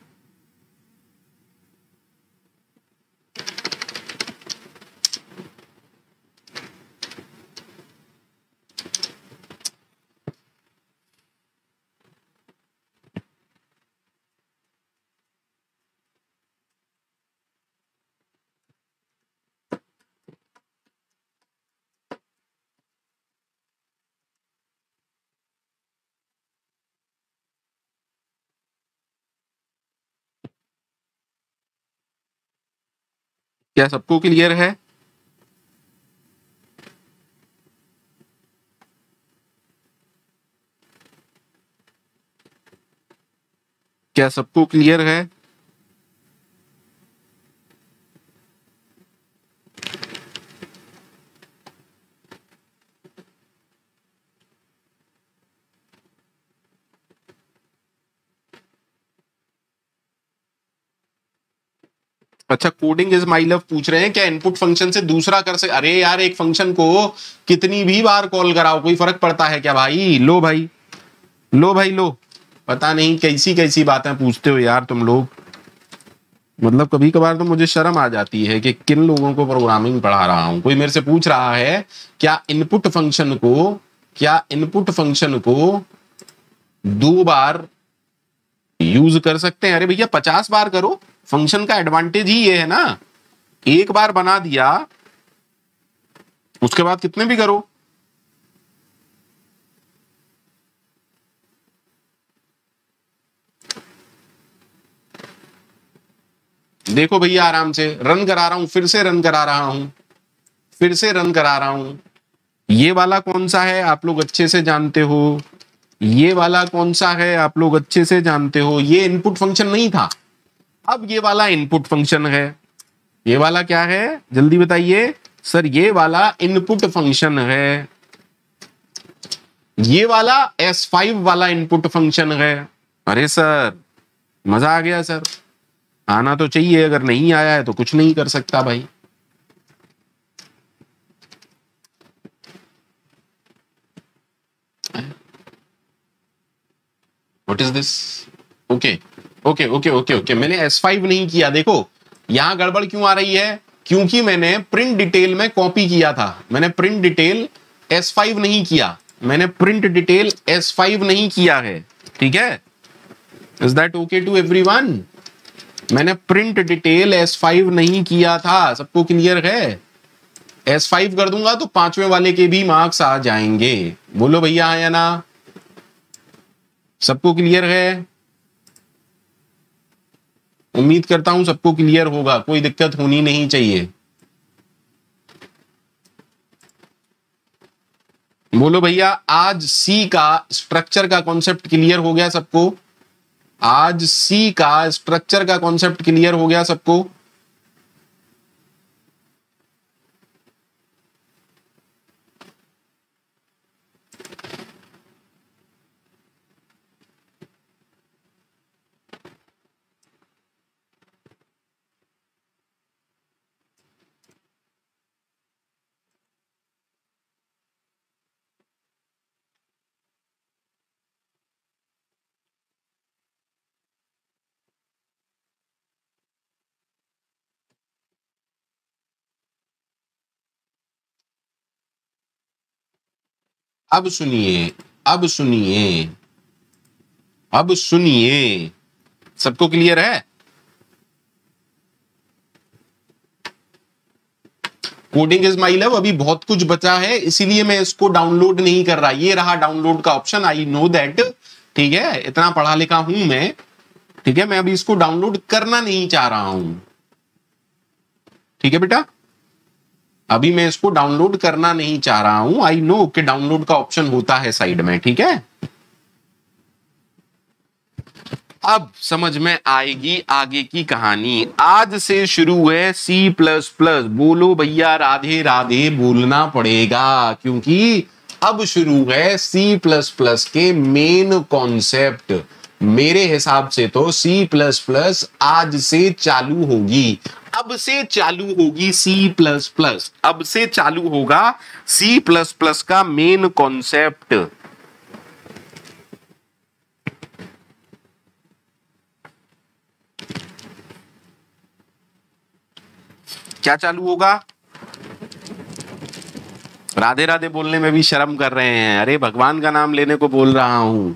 क्या सबको क्लियर है, क्या सबको क्लियर है। अच्छा, कोडिंग इज माई लव पूछ रहे हैं क्या इनपुट फंक्शन से दूसरा कर सकते, अरे यार एक फंक्शन को कितनी भी बार कॉल कराओ कोई फर्क पड़ता है क्या भाई, लो भाई, लो भाई लो। पता नहीं कैसी कैसी बातें पूछते हो यार तुम लोग, मतलब कभी कभार तो मुझे शर्म आ जाती है कि किन लोगों को प्रोग्रामिंग पढ़ा रहा हूं। कोई मेरे से पूछ रहा है क्या इनपुट फंक्शन को 2 बार यूज कर सकते हैं, अरे भैया 50 बार करो, फंक्शन का एडवांटेज ही ये है ना, एक बार बना दिया उसके बाद कितने भी करो। देखो भैया आराम से रन करा रहा हूं, फिर से रन करा रहा हूं। ये वाला कौन सा है आप लोग अच्छे से जानते हो, ये वाला कौन सा है आप लोग अच्छे से जानते हो, ये इनपुट फंक्शन नहीं था, अब ये वाला इनपुट फंक्शन है। ये वाला क्या है जल्दी बताइए सर, ये वाला इनपुट फंक्शन है, ये वाला S5 वाला इनपुट फंक्शन है। अरे सर मजा आ गया सर, आना तो चाहिए, अगर नहीं आया है तो कुछ नहीं कर सकता भाई। What is this? Okay okay okay okay okay, मैंने S5 नहीं किया। देखो यहां गड़बड़ क्यों आ रही है, क्योंकि मैंने प्रिंट डिटेल में कॉपी किया था, मैंने प्रिंट डिटेल S5 नहीं किया, मैंने प्रिंट डिटेल S5 नहीं किया है, ठीक है? Is that okay to everyone? मैंने प्रिंट डिटेल S5 नहीं किया था, सबको क्लियर है? S5 कर दूंगा तो पांचवें वाले के भी मार्क्स आ जाएंगे। बोलो भैया हाँ या ना? सबको क्लियर है? उम्मीद करता हूं सबको क्लियर होगा, कोई दिक्कत होनी नहीं चाहिए। बोलो भैया आज सी का स्ट्रक्चर का कॉन्सेप्ट क्लियर हो गया सबको? आज सी का स्ट्रक्चर का कॉन्सेप्ट क्लियर हो गया सबको? अब सुनिए, अब सुनिए, अब सुनिए, सबको क्लियर है? कोडिंग इज माई लव अभी बहुत कुछ बचा है, इसीलिए मैं इसको डाउनलोड नहीं कर रहा। ये रहा डाउनलोड का ऑप्शन, आई नो दैट, ठीक है? इतना पढ़ा लिखा हूं मैं, ठीक है? मैं अभी इसको डाउनलोड करना नहीं चाह रहा हूं, ठीक है बेटा? अभी मैं इसको डाउनलोड करना नहीं चाह रहा हूं। आई नो कि डाउनलोड का ऑप्शन होता है साइड में, ठीक है? अब समझ में आएगी आगे की कहानी। आज से शुरू है C++। बोलो भैया राधे राधे बोलना पड़ेगा, क्योंकि अब शुरू है C++ के मेन कॉन्सेप्ट। मेरे हिसाब से तो C++ आज से चालू होगी, अब से चालू होगी C++, अब से चालू होगा C++ का मेन कॉन्सेप्ट। क्या चालू होगा? राधे राधे बोलने में भी शर्म कर रहे हैं। अरे भगवान का नाम लेने को बोल रहा हूं,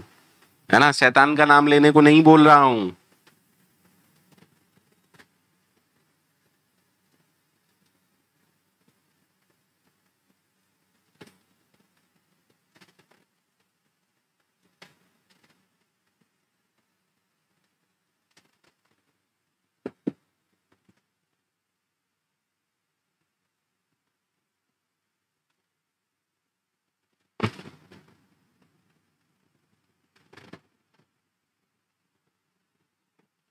है ना? शैतान का नाम लेने को नहीं बोल रहा हूं।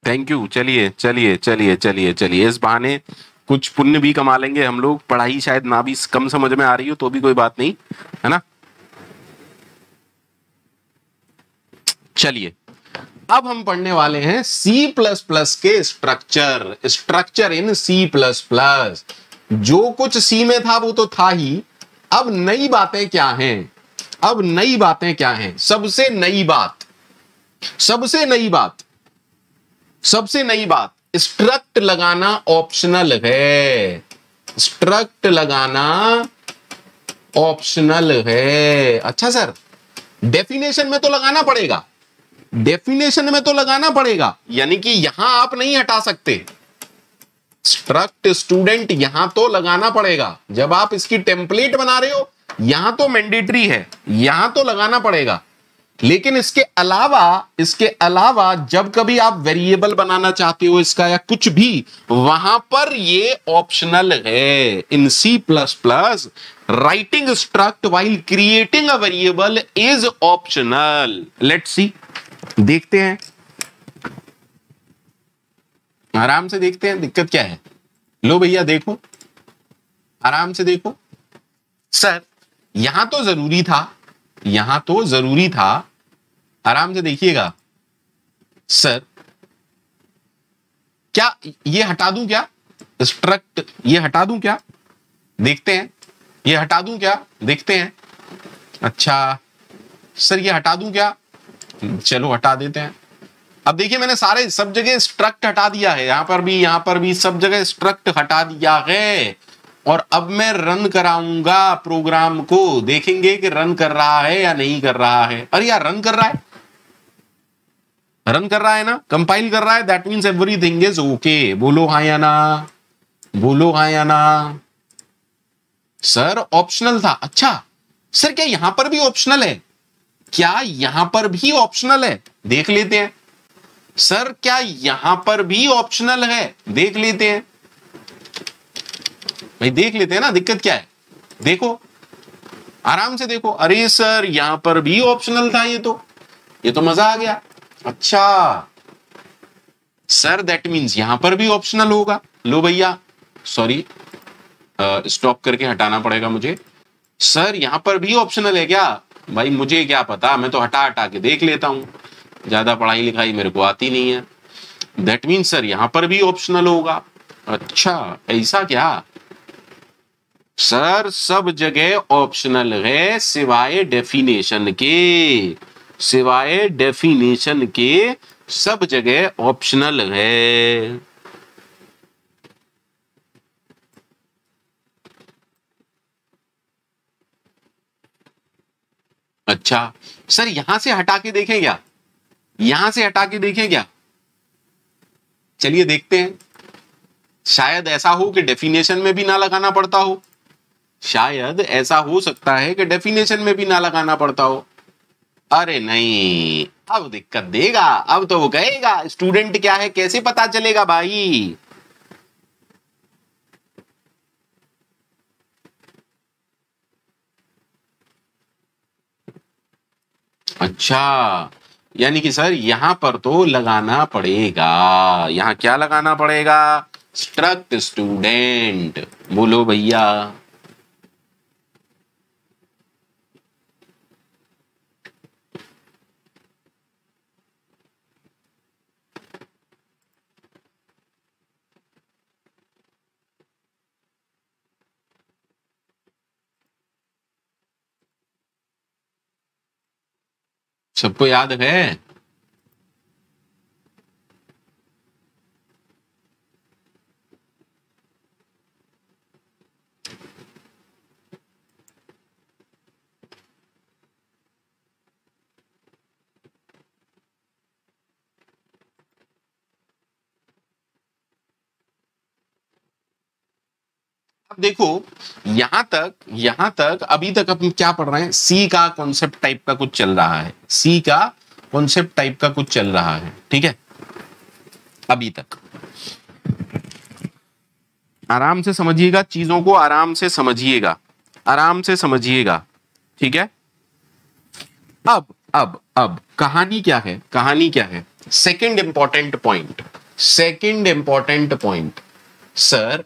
Thank you. चलिए चलिए चलिए चलिए चलिए, इस बहाने कुछ पुण्य भी कमा लेंगे हम लोग। पढ़ाई शायद ना भी कम समझ में आ रही हो तो भी कोई बात नहीं, है ना? चलिए अब हम पढ़ने वाले हैं C++ के स्ट्रक्चर। Structure in C++। जो कुछ सी में था वो तो था ही, अब नई बातें क्या हैं? अब नई बातें क्या हैं? सबसे नई बात, सबसे नई बात, सबसे नई बात, स्ट्रक्ट लगाना ऑप्शनल है। स्ट्रक्ट लगाना ऑप्शनल है। अच्छा सर, डेफिनेशन में तो लगाना पड़ेगा, डेफिनेशन में तो लगाना पड़ेगा, यानी कि यहां आप नहीं हटा सकते। स्ट्रक्ट स्टूडेंट यहां तो लगाना पड़ेगा। जब आप इसकी टेम्पलेट बना रहे हो यहां तो मैंडेटरी है, यहां तो लगाना पड़ेगा। लेकिन इसके अलावा जब कभी आप वेरिएबल बनाना चाहते हो इसका या कुछ भी, वहां पर ये ऑप्शनल है। इन C++, writing struct while creating a variable is optional. Let's see, देखते हैं, आराम से देखते हैं दिक्कत क्या है। लो भैया देखो, आराम से देखो। सर यहां तो जरूरी था, यहां तो जरूरी था, आराम से देखिएगा। सर क्या ये हटा दूं क्या? स्ट्रक्ट ये हटा दूं क्या? देखते हैं, ये हटा दूं क्या? देखते हैं। अच्छा सर ये हटा दूं क्या? चलो हटा देते हैं। अब देखिए मैंने सारे सब जगह स्ट्रक्ट हटा दिया है, यहां पर भी सब जगह स्ट्रक्ट हटा दिया है। और अब मैं रन कराऊंगा प्रोग्राम को, देखेंगे कि रन कर रहा है या नहीं कर रहा है। अरे यार रन कर रहा है, रन कर रहा है ना, कंपाइल कर रहा है, that means everything is okay. बोलो हाँ या ना, बोलो हाँ या ना। सर ऑप्शनल था। अच्छा सर क्या यहां पर भी ऑप्शनल है? क्या यहां पर भी ऑप्शनल है? देख लेते हैं। सर क्या यहां पर भी ऑप्शनल है? देख लेते हैं भाई, देख लेते हैं ना, दिक्कत क्या है? देखो आराम से देखो। अरे सर यहां पर भी ऑप्शनल था, ये तो मजा आ गया। अच्छा सर दैट मीन्स यहां पर भी ऑप्शनल होगा। लो भैया सॉरी, स्टॉप करके हटाना पड़ेगा मुझे। सर यहां पर भी ऑप्शनल है क्या? भाई मुझे क्या पता, मैं तो हटा हटा के देख लेता हूं, ज्यादा पढ़ाई लिखाई मेरे को आती नहीं है। दैट मीन्स सर यहां पर भी ऑप्शनल होगा। अच्छा ऐसा क्या? सर सब जगह ऑप्शनल है सिवाय डेफिनेशन के, सिवाय डेफिनेशन के सब जगह ऑप्शनल है। अच्छा सर यहां से हटा के देखें क्या? यहां से हटा के देखें क्या? चलिए देखते हैं। शायद ऐसा हो कि डेफिनेशन में भी ना लगाना पड़ता हो, शायद ऐसा हो सकता है कि डेफिनेशन में भी ना लगाना पड़ता हो। अरे नहीं, अब दिक्कत देगा, अब तो वो कहेगा स्टूडेंट क्या है कैसे पता चलेगा भाई। अच्छा यानी कि सर यहां पर तो लगाना पड़ेगा, यहां क्या लगाना पड़ेगा? Struct student. बोलो भैया। सबको याद है? अब देखो यहां तक अभी तक अपन क्या पढ़ रहे हैं? सी का कॉन्सेप्ट टाइप का कुछ चल रहा है, सी का कॉन्सेप्ट टाइप का कुछ चल रहा है, ठीक है। अभी तक आराम से समझिएगा, चीजों को आराम से समझिएगा, आराम से समझिएगा, ठीक है। अब कहानी क्या है? कहानी क्या है? Second important point, second important point. Sir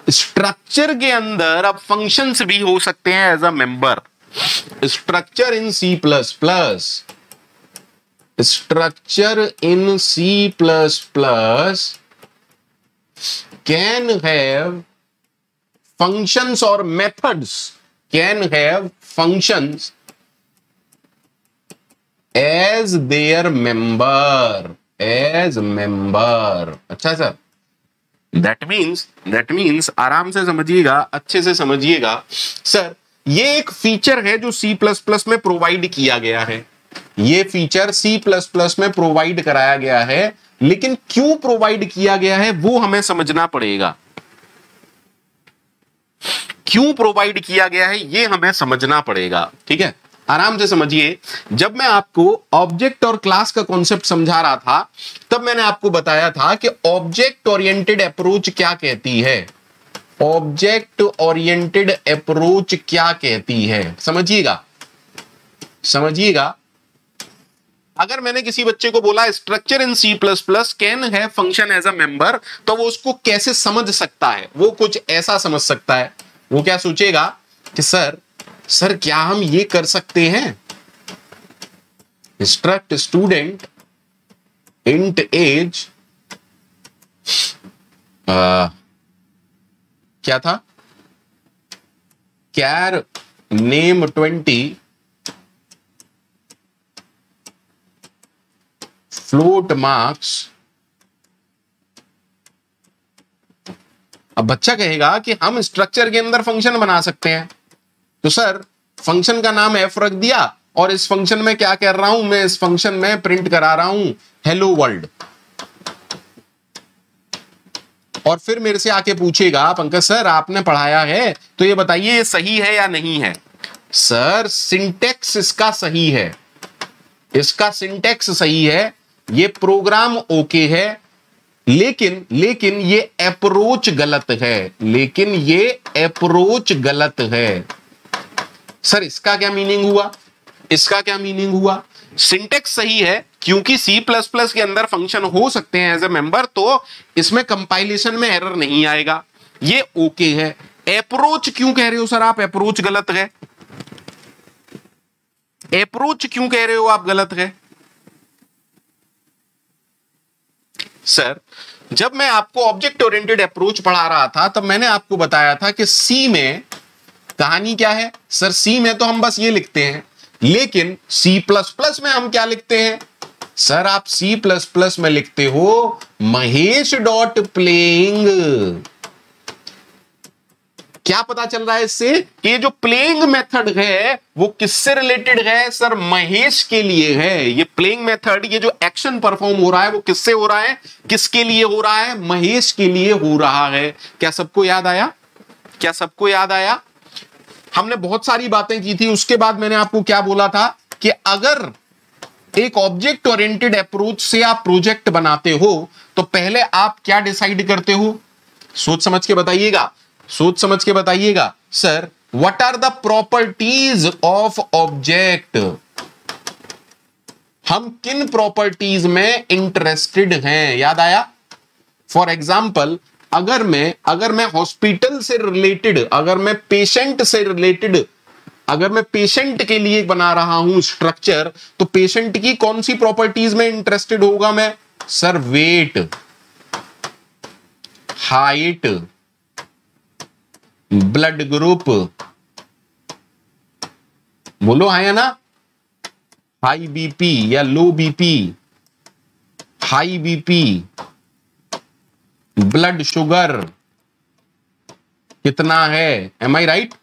structure के अंदर अब फंक्शंस भी हो सकते हैं as a member. Structure in C plus plus, structure in C plus plus can have functions or methods, can have functions as their member, as member। अच्छा सर, that means आराम से समझिएगा, अच्छे से समझिएगा। सर ये एक फीचर है जो C++ में प्रोवाइड किया गया है, ये फीचर C++ में प्रोवाइड कराया गया है, लेकिन क्यों प्रोवाइड किया गया है वो हमें समझना पड़ेगा। क्यों प्रोवाइड किया गया है ये हमें समझना पड़ेगा, ठीक है। आराम से समझिए। जब मैं आपको ऑब्जेक्ट और क्लास का कॉन्सेप्ट समझा रहा था तब मैंने आपको बताया था कि ऑब्जेक्ट ओरिएंटेड अप्रोच क्या कहती है, ऑब्जेक्ट ओरिएंटेड अप्रोच क्या कहती है। समझिएगा, समझिएगा। अगर मैंने किसी बच्चे को बोला स्ट्रक्चर इन C++ कैन है फंक्शन एज अ मेंबर, तो वो उसको कैसे समझ सकता है? वो कुछ ऐसा समझ सकता है, वो क्या सोचेगा कि सर क्या हम ये कर सकते हैं? इंस्ट्रक्ट स्टूडेंट इंट एज क्या था, कैर नेम 20 फ्लोट मार्क्स। अब बच्चा कहेगा कि हम स्ट्रक्चर के अंदर फंक्शन बना सकते हैं, तो सर फंक्शन का नाम एफ रख दिया और इस फंक्शन में क्या कर रहा हूं मैं, इस फंक्शन में प्रिंट करा रहा हूं हेलो वर्ल्ड। और फिर मेरे से आके पूछेगा पंकज सर आपने पढ़ाया है तो ये बताइए ये सही है या नहीं है। सर सिंटेक्स इसका सही है, इसका सिंटेक्स सही है, ये प्रोग्राम ओके है, लेकिन ये अप्रोच गलत है, लेकिन ये अप्रोच गलत है। सर इसका क्या मीनिंग हुआ, इसका क्या मीनिंग हुआ? सिंटेक्स सही है क्योंकि C++ के अंदर फंक्शन हो सकते हैं एज ए मेंबर, तो इसमें कंपाइलेशन में एरर नहीं आएगा, ये ओके है। अप्रोच क्यों कह रहे हो सर आप अप्रोच गलत है? अप्रोच क्यों कह रहे हो आप गलत है? सर जब मैं आपको ऑब्जेक्ट ओरिएंटेड अप्रोच पढ़ा रहा था तब मैंने आपको बताया था कि सी में कहानी क्या है। सर सी में तो हम बस ये लिखते हैं, लेकिन C++ में हम क्या लिखते हैं? सर आप C++ में लिखते हो महेश डॉट प्लेइंग। क्या पता चल रहा है इससे कि जो प्लेइंग मेथड है वो किससे रिलेटेड है? सर महेश के लिए है। ये प्लेइंग मेथड, ये जो एक्शन परफॉर्म हो रहा है वो किससे हो रहा है, किसके लिए हो रहा है? महेश के लिए हो रहा है। क्या सबको याद आया? क्या सबको याद आया? हमने बहुत सारी बातें की थी, उसके बाद मैंने आपको क्या बोला था कि अगर एक ऑब्जेक्ट ओरिएंटेड अप्रोच से आप प्रोजेक्ट बनाते हो तो पहले आप क्या डिसाइड करते हो? सोच समझ के बताइएगा, सोच समझ के बताइएगा। Sir what are the properties of object? हम किन प्रॉपर्टीज में इंटरेस्टेड हैं? याद आया? फॉर एग्जाम्पल अगर मैं हॉस्पिटल से रिलेटेड, अगर मैं पेशेंट से रिलेटेड, अगर मैं पेशेंट के लिए बना रहा हूं स्ट्रक्चर, तो पेशेंट की कौन सी प्रॉपर्टीज में इंटरेस्टेड होगा मैं? Sir weight, height, blood group, बोलो हाँ या ना? हाई बीपी या low BP, high BP, blood sugar कितना है? Am I right?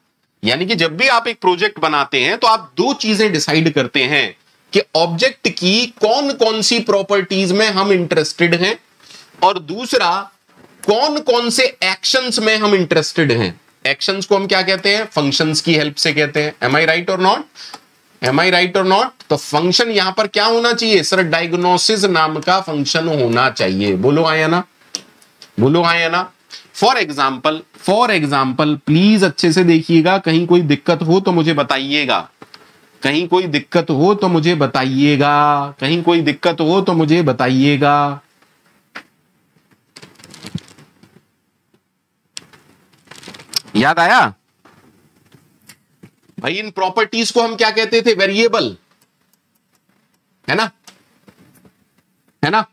यानी कि जब भी आप एक प्रोजेक्ट बनाते हैं तो आप दो चीजें डिसाइड करते हैं कि ऑब्जेक्ट की कौन कौन सी प्रॉपर्टीज में हम इंटरेस्टेड हैं, और दूसरा कौन कौन से एक्शंस में हम इंटरेस्टेड हैं। एक्शंस को हम क्या कहते हैं? फंक्शंस की हेल्प से कहते हैं। एम आई राइट और नॉट? एम आई राइट और नॉट? तो फंक्शन यहां पर क्या होना चाहिए? सर डायग्नोसिस नाम का फंक्शन होना चाहिए। बोलो हाँ या ना? बोलो हाँ या ना? फॉर एग्जाम्पल प्लीज अच्छे से देखिएगा, कहीं कोई दिक्कत हो तो मुझे बताइएगा, कहीं कोई दिक्कत हो तो मुझे बताइएगा, कहीं कोई दिक्कत हो तो मुझे बताइएगा। याद आया भाई? इन प्रॉपर्टीज को हम क्या कहते थे? वेरिएबल, है ना, है ना?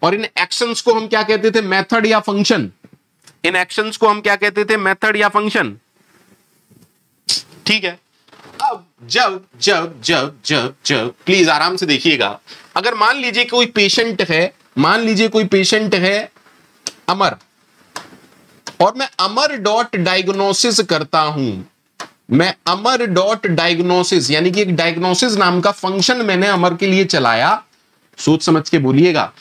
और इन एक्शंस को हम क्या कहते थे? मेथड या फंक्शन। इन एक्शंस को हम क्या कहते थे? मेथड या फंक्शन। ठीक है। अब जब जब जब जब जब प्लीज आराम से देखिएगा, अगर मान लीजिए कोई पेशेंट है, मान लीजिए कोई पेशेंट है अमर, और मैं अमर डॉट डायग्नोसिस करता हूं, मैं अमर डॉट डायग्नोसिस यानी कि एक डायग्नोसिस नाम का फंक्शन मैंने अमर के लिए चलाया। सोच समझ के बोलिएगा,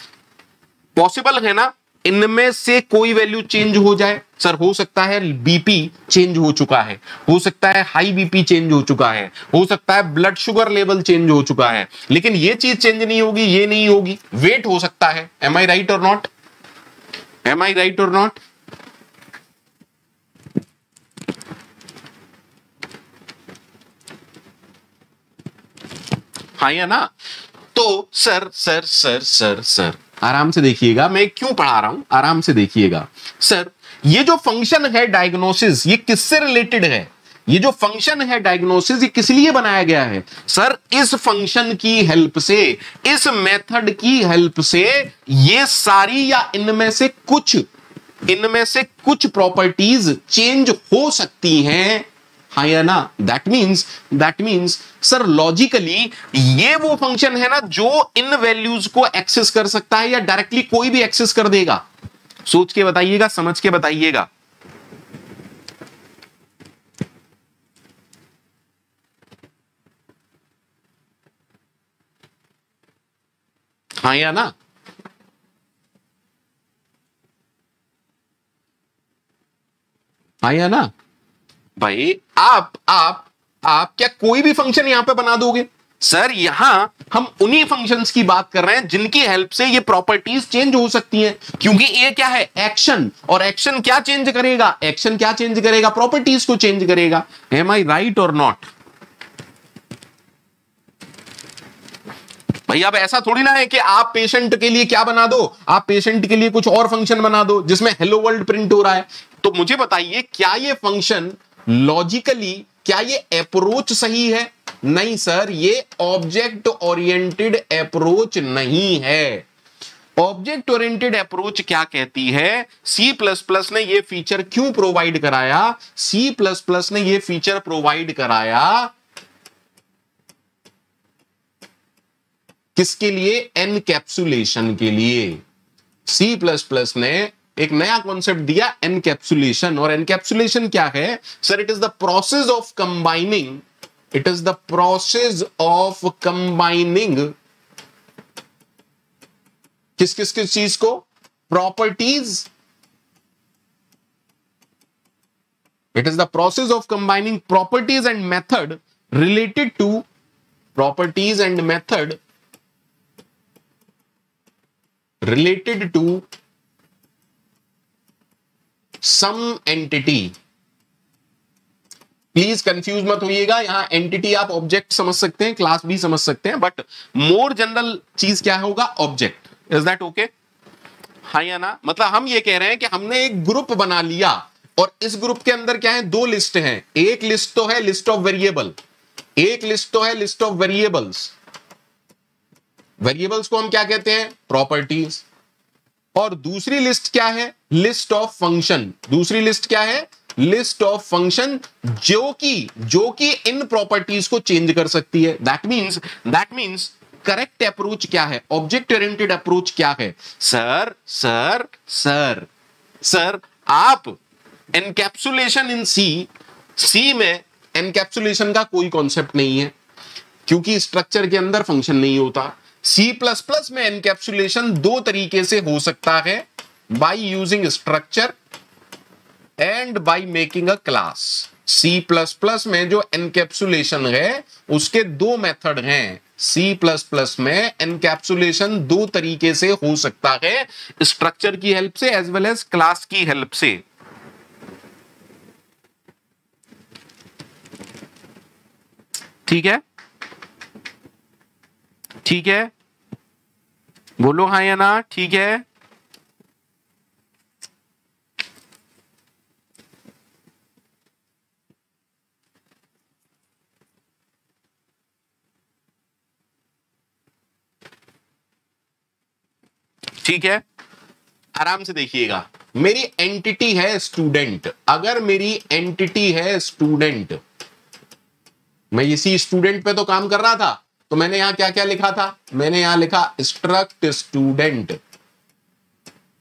पॉसिबल है ना इनमें से कोई वैल्यू चेंज हो जाए? सर हो सकता है बीपी चेंज हो चुका है, हो सकता है हाई बीपी चेंज हो चुका है, हो सकता है ब्लड शुगर लेवल चेंज हो चुका है, लेकिन ये चीज चेंज नहीं होगी, ये नहीं होगी। वेट हो सकता है। एम आई राइट और नॉट? एम आई राइट और नॉट? हाँ या ना? तो सर आराम से देखिएगा, मैं क्यों पढ़ा रहा हूं, आराम से देखिएगा। सर ये जो फंक्शन है डायग्नोसिस, ये किससे रिलेटेड है? ये जो फंक्शन है डायग्नोसिस, ये किस लिए बनाया गया है सर? इस फंक्शन की हेल्प से, इस मेथड की हेल्प से ये सारी या इनमें से कुछ प्रॉपर्टीज चेंज हो सकती हैं, हाँ या ना? दैट मीन्स सर लॉजिकली ये वो फंक्शन है ना जो इन वैल्यूज को एक्सेस कर सकता है, या डायरेक्टली कोई भी एक्सेस कर देगा? सोच के बताइएगा, समझ के बताइएगा। हाँ या ना? हाँ या ना? भाई आप क्या कोई भी फंक्शन यहां पे बना दोगे? सर यहां हम उन्हीं फंक्शंस की बात कर रहे हैं जिनकी हेल्प से ये प्रॉपर्टीज चेंज हो सकती हैं, क्योंकि ये क्या है? एक्शन, और एक्शन क्या चेंज करेगा? एक्शन क्या चेंज करेगा? प्रॉपर्टीज को चेंज करेगा। एम आई राइट और नॉट? भाई अब ऐसा थोड़ी ना है कि आप पेशेंट के लिए क्या बना दो, आप पेशेंट के लिए कुछ और फंक्शन बना दो जिसमें हेलो वर्ल्ड प्रिंट हो रहा है। तो मुझे बताइए, क्या ये फंक्शन लॉजिकली, क्या ये अप्रोच सही है? नहीं सर, ये ऑब्जेक्ट ओरिएंटेड अप्रोच नहीं है। ऑब्जेक्ट ओरिएंटेड अप्रोच क्या कहती है? सी प्लस प्लस ने ये फीचर क्यों प्रोवाइड कराया? सी प्लस प्लस ने ये फीचर प्रोवाइड कराया किसके लिए? एनकैप्सुलेशन के लिए। सी प्लस प्लस ने एक नया कॉन्सेप्ट दिया, एनकैप्सुलेशन। और एनकैप्सुलेशन क्या है sir? It is the process of combining, it is the process of combining किस चीज को? Properties. It is the process of combining properties and method related to, properties and method related to some entity। Please confuse मत होइएगा, यहां एंटिटी आप ऑब्जेक्ट समझ सकते हैं, क्लास भी समझ सकते हैं, बट मोर जनरल चीज क्या होगा? ऑब्जेक्ट। Is that okay? हाँ या ना? मतलब हम ये कह रहे हैं कि हमने एक ग्रुप बना लिया, और इस ग्रुप के अंदर क्या है? दो लिस्ट हैं। एक लिस्ट तो है लिस्ट ऑफ वेरिएबल, एक लिस्ट तो है लिस्ट ऑफ वेरिएबल्स। वेरिएबल्स को हम क्या कहते हैं? प्रॉपर्टीज। और दूसरी लिस्ट क्या है? List of function. दूसरी लिस्ट क्या है? लिस्ट ऑफ फंक्शन, जो कि इन प्रॉपर्टीज को चेंज कर सकती है। दैट मीन्स करेक्ट अप्रोच क्या है? ऑब्जेक्ट ओरिएंटेड अप्रोच क्या है? सर आप एनकैप्सुलेशन इन सी में एनकैप्सुलेशन का कोई कॉन्सेप्ट नहीं है, क्योंकि स्ट्रक्चर के अंदर फंक्शन नहीं होता। सी प्लस प्लस में एनकैप्सुलेशन दो तरीके से हो सकता है, by using structure and by making a class. C plus plus में जो एनकैप्सुलेशन है उसके दो मेथड हैं। सी प्लस प्लस में एनकैप्सुलेशन दो तरीके से हो सकता है, स्ट्रक्चर की हेल्प से एज वेल एज क्लास की हेल्प से। ठीक है? ठीक है, बोलो हाँ या ना? ठीक है? ठीक है, आराम से देखिएगा। मेरी एंटिटी है स्टूडेंट। अगर मेरी एंटिटी है स्टूडेंट, मैं इसी स्टूडेंट पे तो काम कर रहा था, तो मैंने यहां क्या क्या लिखा था? मैंने यहां लिखा स्ट्रक्ट स्टूडेंट।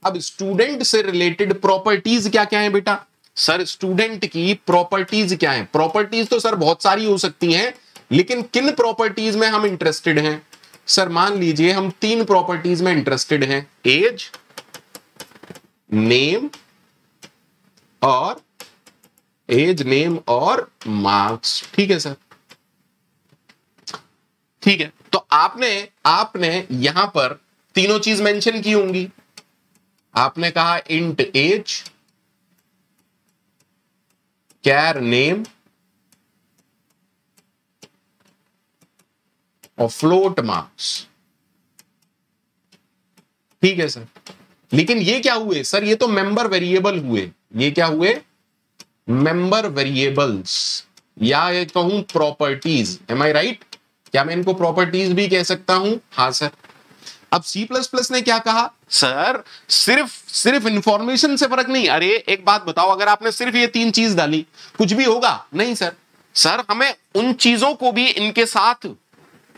अब स्टूडेंट से रिलेटेड प्रॉपर्टीज क्या क्या है बेटा? सर स्टूडेंट की प्रॉपर्टीज क्या है? प्रॉपर्टीज तो सर बहुत सारी हो सकती हैं, लेकिन किन प्रॉपर्टीज में हम इंटरेस्टेड हैं? सर मान लीजिए हम तीन प्रॉपर्टीज में इंटरेस्टेड हैं, एज, नेम और मार्क्स। ठीक है सर? ठीक है, तो आपने यहां पर तीनों चीज मेंशन की होंगी। आपने कहा इंट एज, कैर नेम और फ्लोट मार्क्स। ठीक है सर, लेकिन ये क्या हुए सर? ये तो मेंबर वेरिएबल हुए। ये क्या हुए? Member variables. या ये कहूं प्रॉपर्टीज, एम आई राइट? क्या मैं इनको प्रॉपर्टीज भी कह सकता हूं? हाँ सर। अब सी प्लस प्लस ने क्या कहा? सर सिर्फ इंफॉर्मेशन से फर्क नहीं। अरे एक बात बताओ, अगर आपने सिर्फ ये 3 चीज डाली कुछ भी होगा? नहीं सर। सर हमें उन चीजों को भी इनके साथ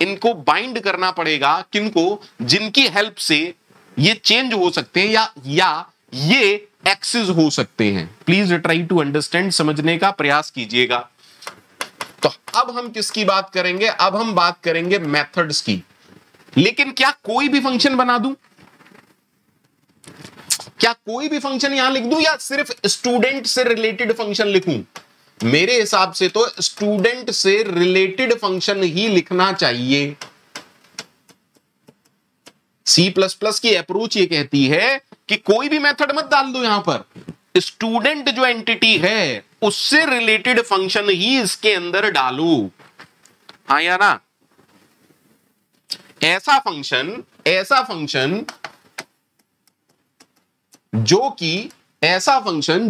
इनको बाइंड करना पड़ेगा, किनको? जिनकी हेल्प से ये चेंज हो सकते हैं या ये एक्सेस हो सकते हैं। प्लीज ट्राई टू अंडरस्टैंड, समझने का प्रयास कीजिएगा। तो अब हम किसकी बात करेंगे? अब हम बात करेंगे मेथड्स की। लेकिन क्या कोई भी फंक्शन बना दूं? क्या कोई भी फंक्शन यहां लिख दूं या सिर्फ स्टूडेंट से रिलेटेड फंक्शन लिखूं? मेरे हिसाब से तो स्टूडेंट से रिलेटेड फंक्शन ही लिखना चाहिए। सी प्लस प्लस की अप्रोच ये कहती है कि कोई भी मेथड मत डाल दो, यहां पर स्टूडेंट जो एंटिटी है उससे रिलेटेड फंक्शन ही इसके अंदर डालो। हाँ या ना? ऐसा फंक्शन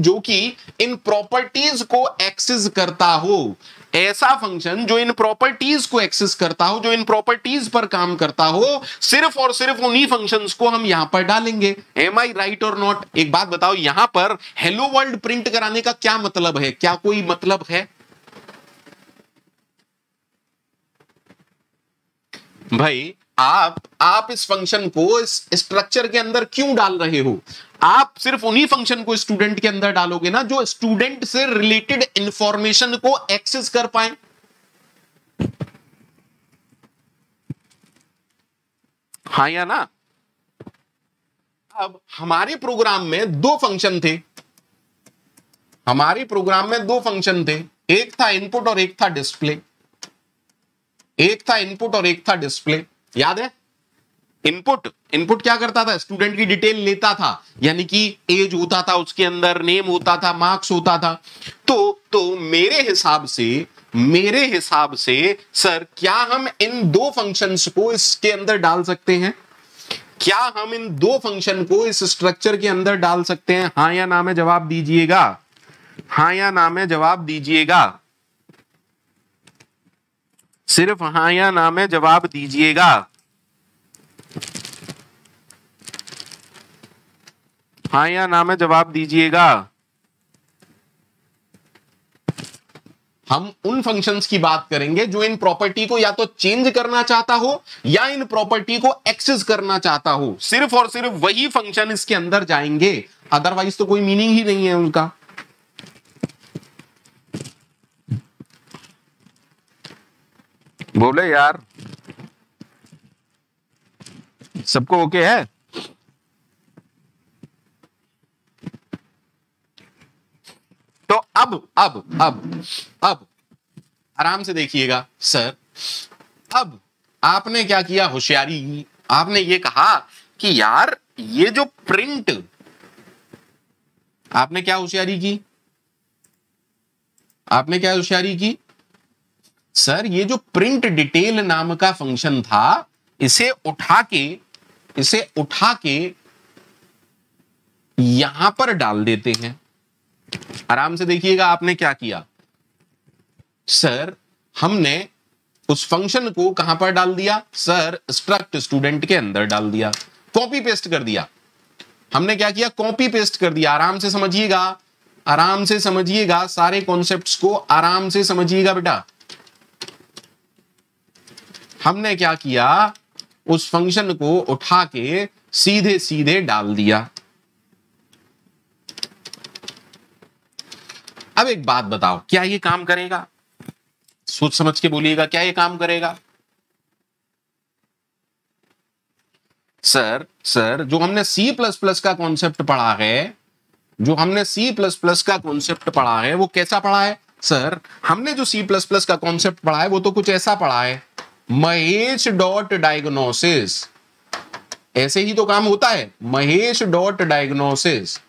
जो कि इन प्रॉपर्टीज को एक्सेस करता हो, ऐसा फंक्शन जो इन प्रॉपर्टीज को एक्सेस करता हो, जो इन प्रॉपर्टीज पर काम करता हो, सिर्फ और सिर्फ उन्हीं फंक्शंस को हम यहां पर डालेंगे। एम आई राइट और नॉट? एक बात बताओ, यहां पर हेलो वर्ल्ड प्रिंट कराने का क्या मतलब है? क्या कोई मतलब है भाई? आप इस फंक्शन को इस स्ट्रक्चर के अंदर क्यों डाल रहे हो? आप सिर्फ उन्हीं फंक्शन को स्टूडेंट के अंदर डालोगे ना जो स्टूडेंट से रिलेटेड इंफॉर्मेशन को एक्सेस कर पाए। हाँ या ना? अब हमारे प्रोग्राम में 2 फंक्शन थे। एक था इनपुट और एक था डिस्प्ले। याद है? इनपुट क्या करता था? स्टूडेंट की डिटेल लेता था, यानी कि एज होता था उसके अंदर, नेम होता था, मार्क्स होता था। तो मेरे हिसाब से सर क्या हम इन 2 फंक्शंस को इसके अंदर डाल सकते हैं? क्या हम इन 2 फंक्शन को इस स्ट्रक्चर के अंदर डाल सकते हैं? हाँ या ना में जवाब दीजिएगा। हाँ या ना में जवाब दीजिएगा। सिर्फ हाँ या ना में जवाब दीजिएगा। हाँ या ना में जवाब दीजिएगा। हम उन फंक्शंस की बात करेंगे जो इन प्रॉपर्टी को या तो चेंज करना चाहता हो या इन प्रॉपर्टी को एक्सेस करना चाहता हो। सिर्फ और सिर्फ वही फंक्शन इसके अंदर जाएंगे, अदरवाइज तो कोई मीनिंग ही नहीं है उनका। बोले यार, सबको ओके है? तो अब आराम से देखिएगा सर। अब आपने क्या किया? होशियारी की। आपने ये कहा कि यार ये जो प्रिंट, आपने क्या होशियारी की? सर ये जो प्रिंट डिटेल नाम का फंक्शन था, इसे उठा के यहां पर डाल देते हैं। आराम से देखिएगा आपने क्या किया। सर हमने उस फंक्शन को कहां पर डाल दिया? सर स्ट्रक्ट स्टूडेंट के अंदर डाल दिया, कॉपी पेस्ट कर दिया। हमने क्या किया? कॉपी पेस्ट कर दिया। आराम से समझिएगा, सारे कॉन्सेप्ट्स को आराम से समझिएगा बेटा। हमने क्या किया? उस फंक्शन को उठा के सीधे सीधे डाल दिया। अब एक बात बताओ, क्या ये काम करेगा? सोच समझ के बोलिएगा, क्या ये काम करेगा? सर जो हमने सी प्लस प्लस का कॉन्सेप्ट पढ़ा है, वो कैसा पढ़ा है? सर हमने जो सी प्लस प्लस का कॉन्सेप्ट पढ़ा है वो तो कुछ ऐसा पढ़ा है, महेश डॉट डायग्नोसिस। ऐसे ही तो काम होता है, महेश डॉट डायग्नोसिस।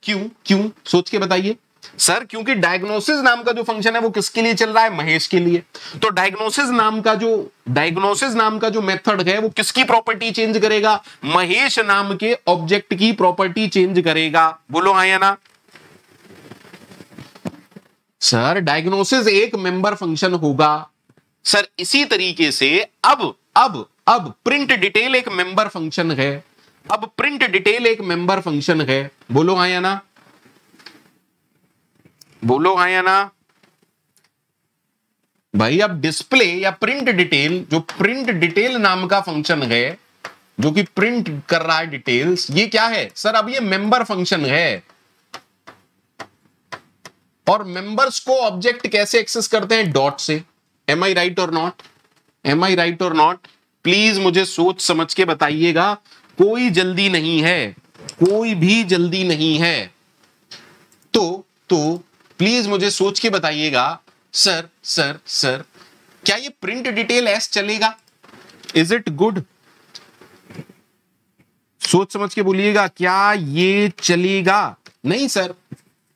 क्यों सोच के बताइए। सर क्योंकि डायग्नोसिस नाम का जो फंक्शन है वो किसके लिए चल रहा है? महेश के लिए। तो डायग्नोसिस नाम का जो मेथड है वो किसकी प्रॉपर्टी चेंज करेगा? महेश नाम के ऑब्जेक्ट की प्रॉपर्टी चेंज करेगा। बोलो हाँ या ना? सर डायग्नोसिस एक मेंबर फंक्शन होगा। सर इसी तरीके से अब प्रिंट डिटेल एक मेंबर फंक्शन है। अब प्रिंट डिटेल एक मेंबर फंक्शन है। बोलो हाँ या ना, बोलो हाँ या ना भाई। अब डिस्प्ले या प्रिंट डिटेल, जो प्रिंट डिटेल नाम का फंक्शन है जो कि प्रिंट कर रहा है डिटेल्स, ये क्या है सर? अब ये मेंबर फंक्शन है। और मेंबर्स को ऑब्जेक्ट कैसे एक्सेस करते हैं? डॉट से। एम आई राइट और नॉट? एम आई राइट और नॉट? प्लीज मुझे सोच समझ के बताइएगा, कोई जल्दी नहीं है, कोई भी जल्दी नहीं है। तो प्लीज मुझे सोच के बताइएगा, सर सर सर क्या ये प्रिंट डिटेल एस चलेगा? Is it good? सोच समझ के बोलिएगा, क्या ये चलेगा? नहीं सर,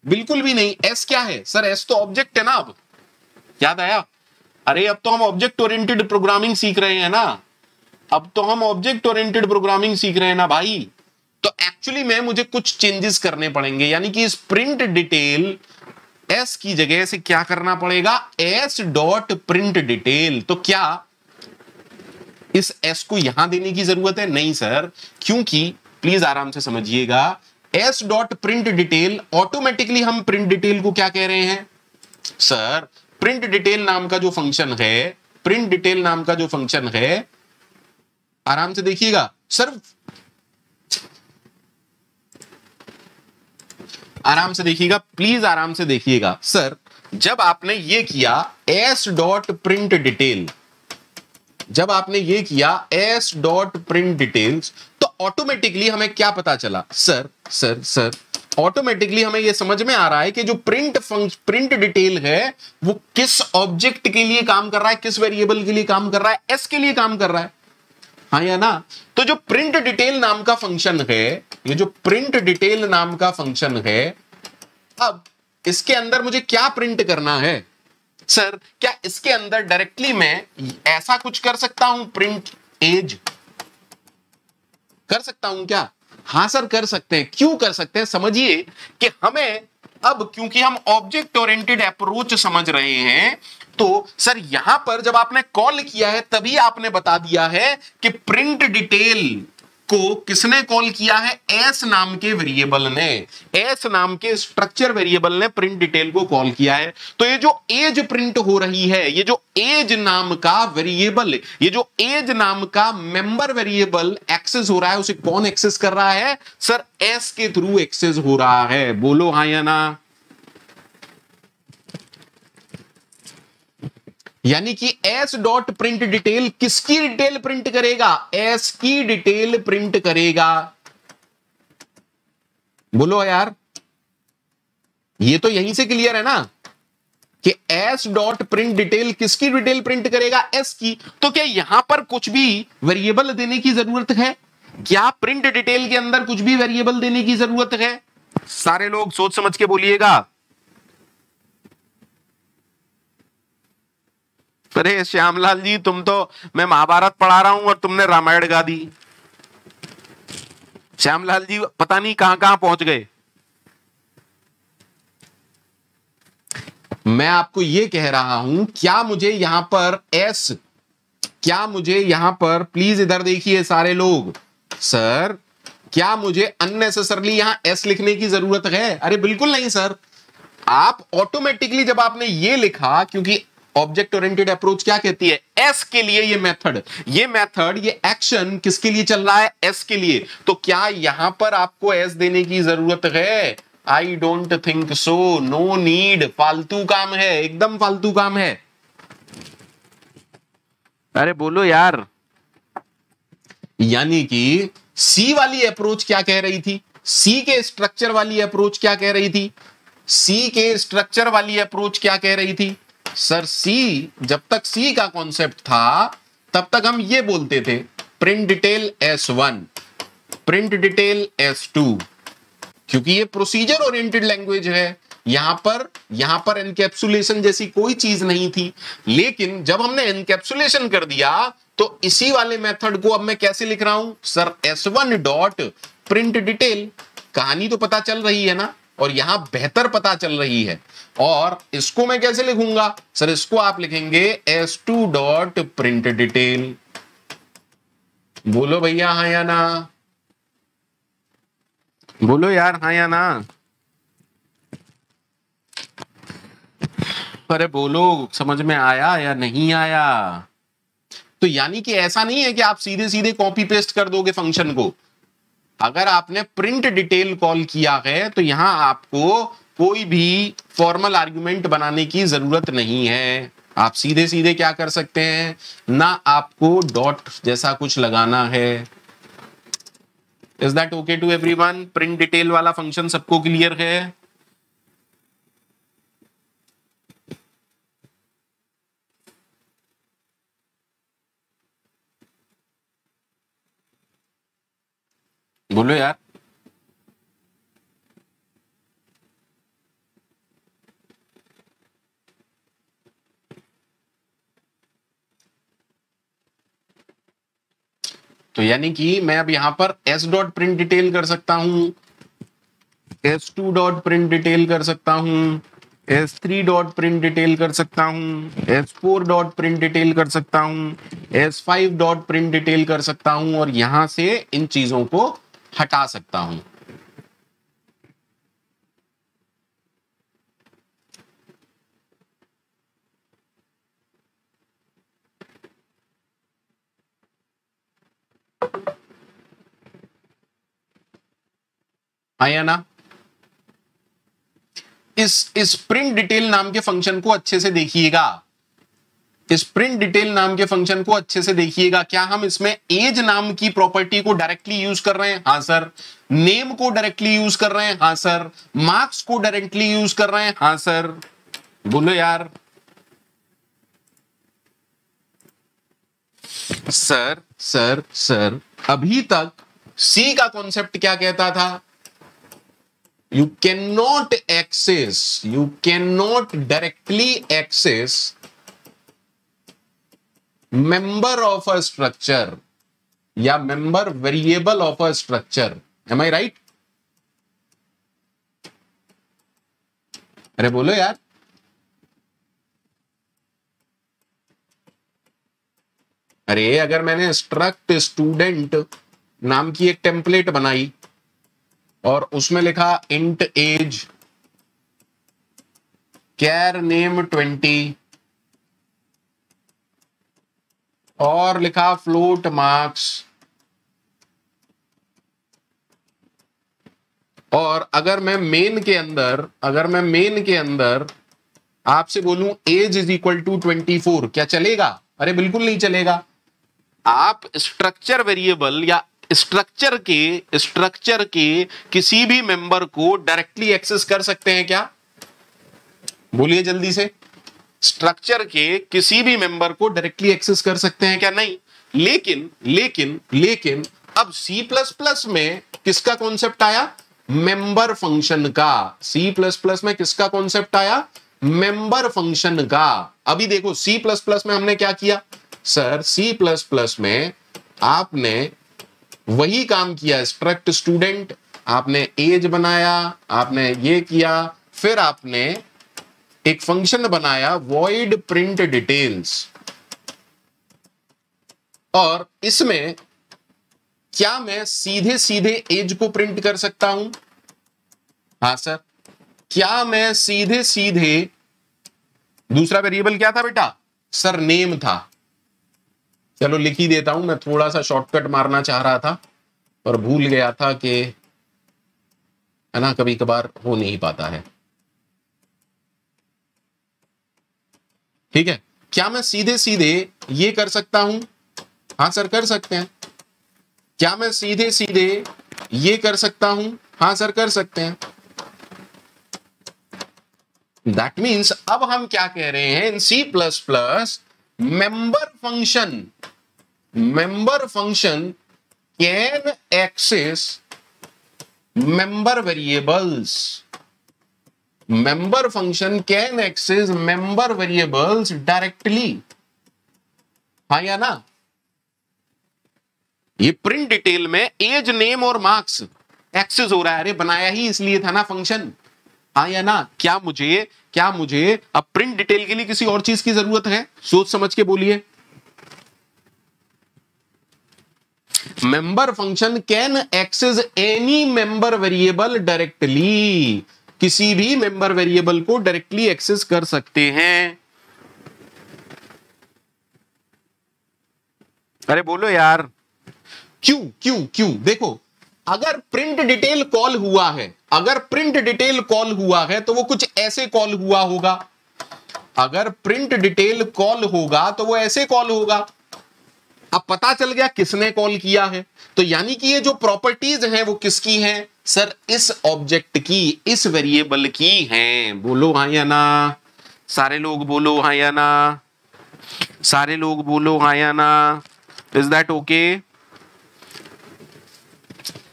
बिल्कुल भी नहीं। एस क्या है सर? एस तो ऑब्जेक्ट है ना। अब याद आया? अरे अब तो हम ऑब्जेक्ट ओरिएंटेड प्रोग्रामिंग सीख रहे हैं ना। अब तो हम ऑब्जेक्ट ओरिएंटेड प्रोग्रामिंग सीख रहे हैं ना भाई। तो एक्चुअली में मुझे कुछ चेंजेस करने पड़ेंगे, यानी कि इस प्रिंट डिटेल एस की जगह से क्या करना पड़ेगा? S dot print detail. तो क्या इस एस को यहां देने की जरूरत है? नहीं सर, क्योंकि प्लीज आराम से समझिएगा, S dot print detail automatically हम प्रिंट डिटेल को क्या कह रहे हैं सर? प्रिंट डिटेल नाम का जो फंक्शन है, प्रिंट डिटेल नाम का जो फंक्शन है, आराम से देखिएगा सर, आराम से देखिएगा, प्लीज आराम से देखिएगा सर। जब आपने ये किया एस डॉट प्रिंट डिटेल, जब आपने ये किया एस डॉट प्रिंट डिटेल्स, तो ऑटोमेटिकली हमें क्या पता चला सर? सर सर ऑटोमेटिकली हमें यह समझ में आ रहा है कि जो प्रिंट डिटेल है वो किस ऑब्जेक्ट के लिए काम कर रहा है, किस वेरिएबल के लिए काम कर रहा है? एस के लिए काम कर रहा है, हाँ या ना? तो जो प्रिंट डिटेल नाम का फंक्शन है, ये जो प्रिंट डिटेल नाम का फंक्शन है, अब इसके अंदर मुझे क्या प्रिंट करना है सर? क्या इसके अंदर डायरेक्टली मैं ऐसा कुछ कर सकता हूं, प्रिंट एज कर सकता हूं क्या? हां सर कर सकते हैं। क्यों कर सकते हैं? समझिए कि हमें अब, क्योंकि हम ऑब्जेक्ट ओरिएंटेड अप्रोच समझ रहे हैं, तो सर यहां पर जब आपने कॉल किया है तभी आपने बता दिया है कि प्रिंट डिटेल को किसने कॉल किया है? एस नाम के वेरिएबल ने, एस नाम के स्ट्रक्चर वेरिएबल ने प्रिंट डिटेल को कॉल किया है। तो ये जो एज प्रिंट हो रही है, ये जो एज नाम का वेरिएबल, ये जो एज नाम का मेंबर वेरिएबल एक्सेस हो रहा है, उसे कौन एक्सेस कर रहा है सर? एस के थ्रू एक्सेस हो रहा है। बोलो हाँ या ना? यानी कि एस डॉट प्रिंट डिटेल किसकी डिटेल प्रिंट करेगा? एस की डिटेल प्रिंट करेगा। बोलो यार, ये तो यहीं से क्लियर है ना कि एस डॉट प्रिंट डिटेल किसकी डिटेल प्रिंट करेगा? एस की। तो क्या यहां पर कुछ भी वेरिएबल देने की जरूरत है? क्या प्रिंट डिटेल के अंदर कुछ भी वेरिएबल देने की जरूरत है? सारे लोग सोच समझ के बोलिएगा। अरे श्यामलाल जी, तुम तो, मैं महाभारत पढ़ा रहा हूं और तुमने रामायण गा दी। श्यामलाल जी पता नहीं कहां कहां पहुंच गए। मैं आपको यह कह रहा हूं, क्या मुझे यहां पर एस, क्या मुझे यहां पर, प्लीज इधर देखिए सारे लोग, सर क्या मुझे अननेसेसरली यहां एस लिखने की जरूरत है? अरे बिल्कुल नहीं सर। आप ऑटोमेटिकली जब आपने ये लिखा, क्योंकि ऑब्जेक्ट ओरिएंटेड अप्रोच क्या कहती है? एस के लिए ये मेथड, ये एक्शन किसके लिए चल रहा है? एस के लिए। तो क्या यहां पर आपको एस देने की जरूरत है? I don't think so, no need. फालतू काम है, एकदम फालतू काम है। अरे बोलो यार। यानी कि सी वाली अप्रोच क्या कह रही थी? सी के स्ट्रक्चर वाली अप्रोच क्या कह रही थी? सी के स्ट्रक्चर वाली अप्रोच क्या कह रही थी सर? सी, जब तक सी का कॉन्सेप्ट था तब तक हम ये बोलते थे print detail S1, print detail S2, क्योंकि ये प्रोसीजर ओरिएंटेड लैंग्वेज है। यहां पर एनकैप्सुलेशन जैसी कोई चीज नहीं थी। लेकिन जब हमने एनकैप्सुलेशन कर दिया तो इसी वाले मेथड को अब मैं कैसे लिख रहा हूं sir? S1 dot print detail. कहानी तो पता चल रही है ना? और यहां बेहतर पता चल रही है। और इसको मैं कैसे लिखूंगा सर? इसको आप लिखेंगे s2 डॉट प्रिंट डिटेल। बोलो भैया हाँ या ना, बोलो यार हाँ या ना, अरे बोलो, समझ में आया या नहीं आया? तो यानी कि ऐसा नहीं है कि आप सीधे सीधे कॉपी पेस्ट कर दोगे फंक्शन को। अगर आपने प्रिंट डिटेल कॉल किया है तो यहां आपको कोई भी फॉर्मल आर्गुमेंट बनाने की जरूरत नहीं है। आप सीधे सीधे क्या कर सकते हैं, ना आपको डॉट जैसा कुछ लगाना है। Is that okay to everyone? Print detail वाला फंक्शन सबको क्लियर है? बोलो यार। तो यानी कि मैं अब यहां पर s डॉट प्रिंट डिटेल कर सकता हूं, s2 डॉट प्रिंट डिटेल कर सकता हूं, s3 डॉट प्रिंट डिटेल कर सकता हूं, s4 डॉट प्रिंट डिटेल कर सकता हूं, s5 डॉट प्रिंट डिटेल कर सकता हूं, और यहां से इन चीजों को हटा सकता हूं। हाँ या ना? इस प्रिंट डिटेल नाम के फंक्शन को अच्छे से देखिएगा, इस प्रिंट डिटेल नाम के फंक्शन को अच्छे से देखिएगा। क्या हम इसमें एज नाम की प्रॉपर्टी को डायरेक्टली यूज कर रहे हैं? हाँ सर। नेम को डायरेक्टली यूज कर रहे हैं? हाँ सर। मार्क्स को डायरेक्टली यूज कर रहे हैं? हाँ सर। बोलो यार। सर सर सर अभी तक सी का कॉन्सेप्ट क्या कहता था? You cannot directly access member of a structure या member variable of a structure. Am I right? अरे बोलो यार। अरे अगर मैंने स्ट्रक्ट स्टूडेंट नाम की एक टेम्पलेट बनाई और उसमें लिखा इंट एज, कैर नेम 20 और लिखा फ्लोट मार्क्स, और अगर मैं मेन के अंदर आपसे बोलूं एज इज इक्वल टू 24, क्या चलेगा? अरे बिल्कुल नहीं चलेगा। आप स्ट्रक्चर वेरिएबल या स्ट्रक्चर के किसी भी मेंबर को डायरेक्टली एक्सेस कर सकते हैं क्या? बोलिए जल्दी से। स्ट्रक्चर के किसी भी मेंबर को डायरेक्टली एक्सेस कर सकते हैं क्या? नहीं। लेकिन अब C++ में किसका कॉन्सेप्ट आया? मेंबर फंक्शन का। C++ में किसका कॉन्सेप्ट आया? मेंबर फंक्शन का। अभी देखो C++ में हमने क्या किया सर? C++ में आपने वही काम किया, स्ट्रक्ट स्टूडेंट, आपने एज बनाया, आपने ये किया, फिर आपने एक फंक्शन बनाया void print details, और इसमें क्या मैं सीधे सीधे एज को प्रिंट कर सकता हूं? हाँ सर। क्या मैं सीधे सीधे, दूसरा वेरिएबल क्या था बेटा? सर नेम था। चलो लिख ही देता हूं, मैं थोड़ा सा शॉर्टकट मारना चाह रहा था और भूल गया था कि है ना, कभी कभार हो नहीं पाता है। ठीक है। क्या मैं सीधे सीधे ये कर सकता हूं? हाँ सर कर सकते हैं। क्या मैं सीधे सीधे ये कर सकता हूं? हाँ सर कर सकते हैं। दैट मीन्स अब हम क्या कह रहे हैं? इन C++ member function can access member variables. Member function can access member variables directly. हाँ या ना? ये प्रिंट डिटेल में एज, नेम और मार्क्स एक्सेस हो रहा है। अरे बनाया ही इसलिए था ना फंक्शन, हाँ या ना? क्या मुझे अब प्रिंट डिटेल के लिए किसी और चीज की जरूरत है? सोच समझ के बोलिए। Member function can access any member variable directly, किसी भी मेंबर वेरिएबल को डायरेक्टली एक्सेस कर सकते हैं। अरे बोलो यार, क्यों क्यों क्यों? देखो, अगर प्रिंट डिटेल कॉल हुआ है, अगर प्रिंट डिटेल कॉल हुआ है तो वो कुछ ऐसे कॉल हुआ होगा। अगर प्रिंट डिटेल कॉल होगा तो वो ऐसे कॉल होगा। अब पता चल गया किसने कॉल किया है, तो यानी कि ये जो प्रॉपर्टीज हैं वो किसकी हैं? सर इस ऑब्जेक्ट की, इस वेरिएबल की हैं। बोलो हाँ या ना? सारे लोग बोलो हाँ या ना? सारे लोग बोलो हाँ या ना? Is that okay?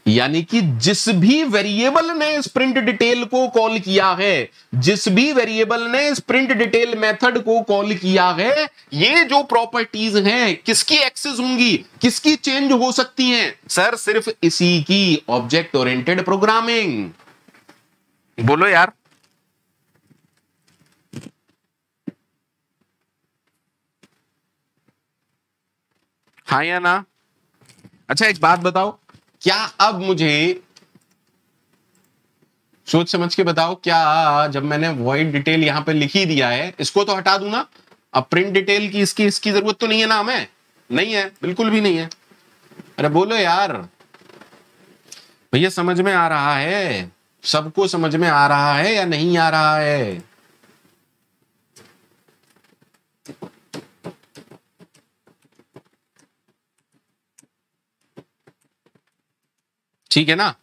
यानी कि जिस भी वेरिएबल ने स्प्रिंट डिटेल को कॉल किया है, जिस भी वेरिएबल ने स्प्रिंट डिटेल मेथड को कॉल किया है, ये जो प्रॉपर्टीज हैं किसकी एक्सेस होंगी, किसकी चेंज हो सकती हैं? सर सिर्फ इसी की, ऑब्जेक्ट ओरिएंटेड प्रोग्रामिंग। बोलो यार। हाँ या ना? अच्छा एक बात बताओ, क्या अब मुझे सोच समझ के बताओ, क्या जब मैंने वॉइड डिटेल यहां पे लिख ही दिया है, इसको तो हटा दूं ना? अब प्रिंट डिटेल की इसकी जरूरत तो नहीं है ना हमें? नहीं है, बिल्कुल भी नहीं है। अरे बोलो यार भैया, समझ में आ रहा है? सबको समझ में आ रहा है या नहीं आ रहा है? ठीक है ना?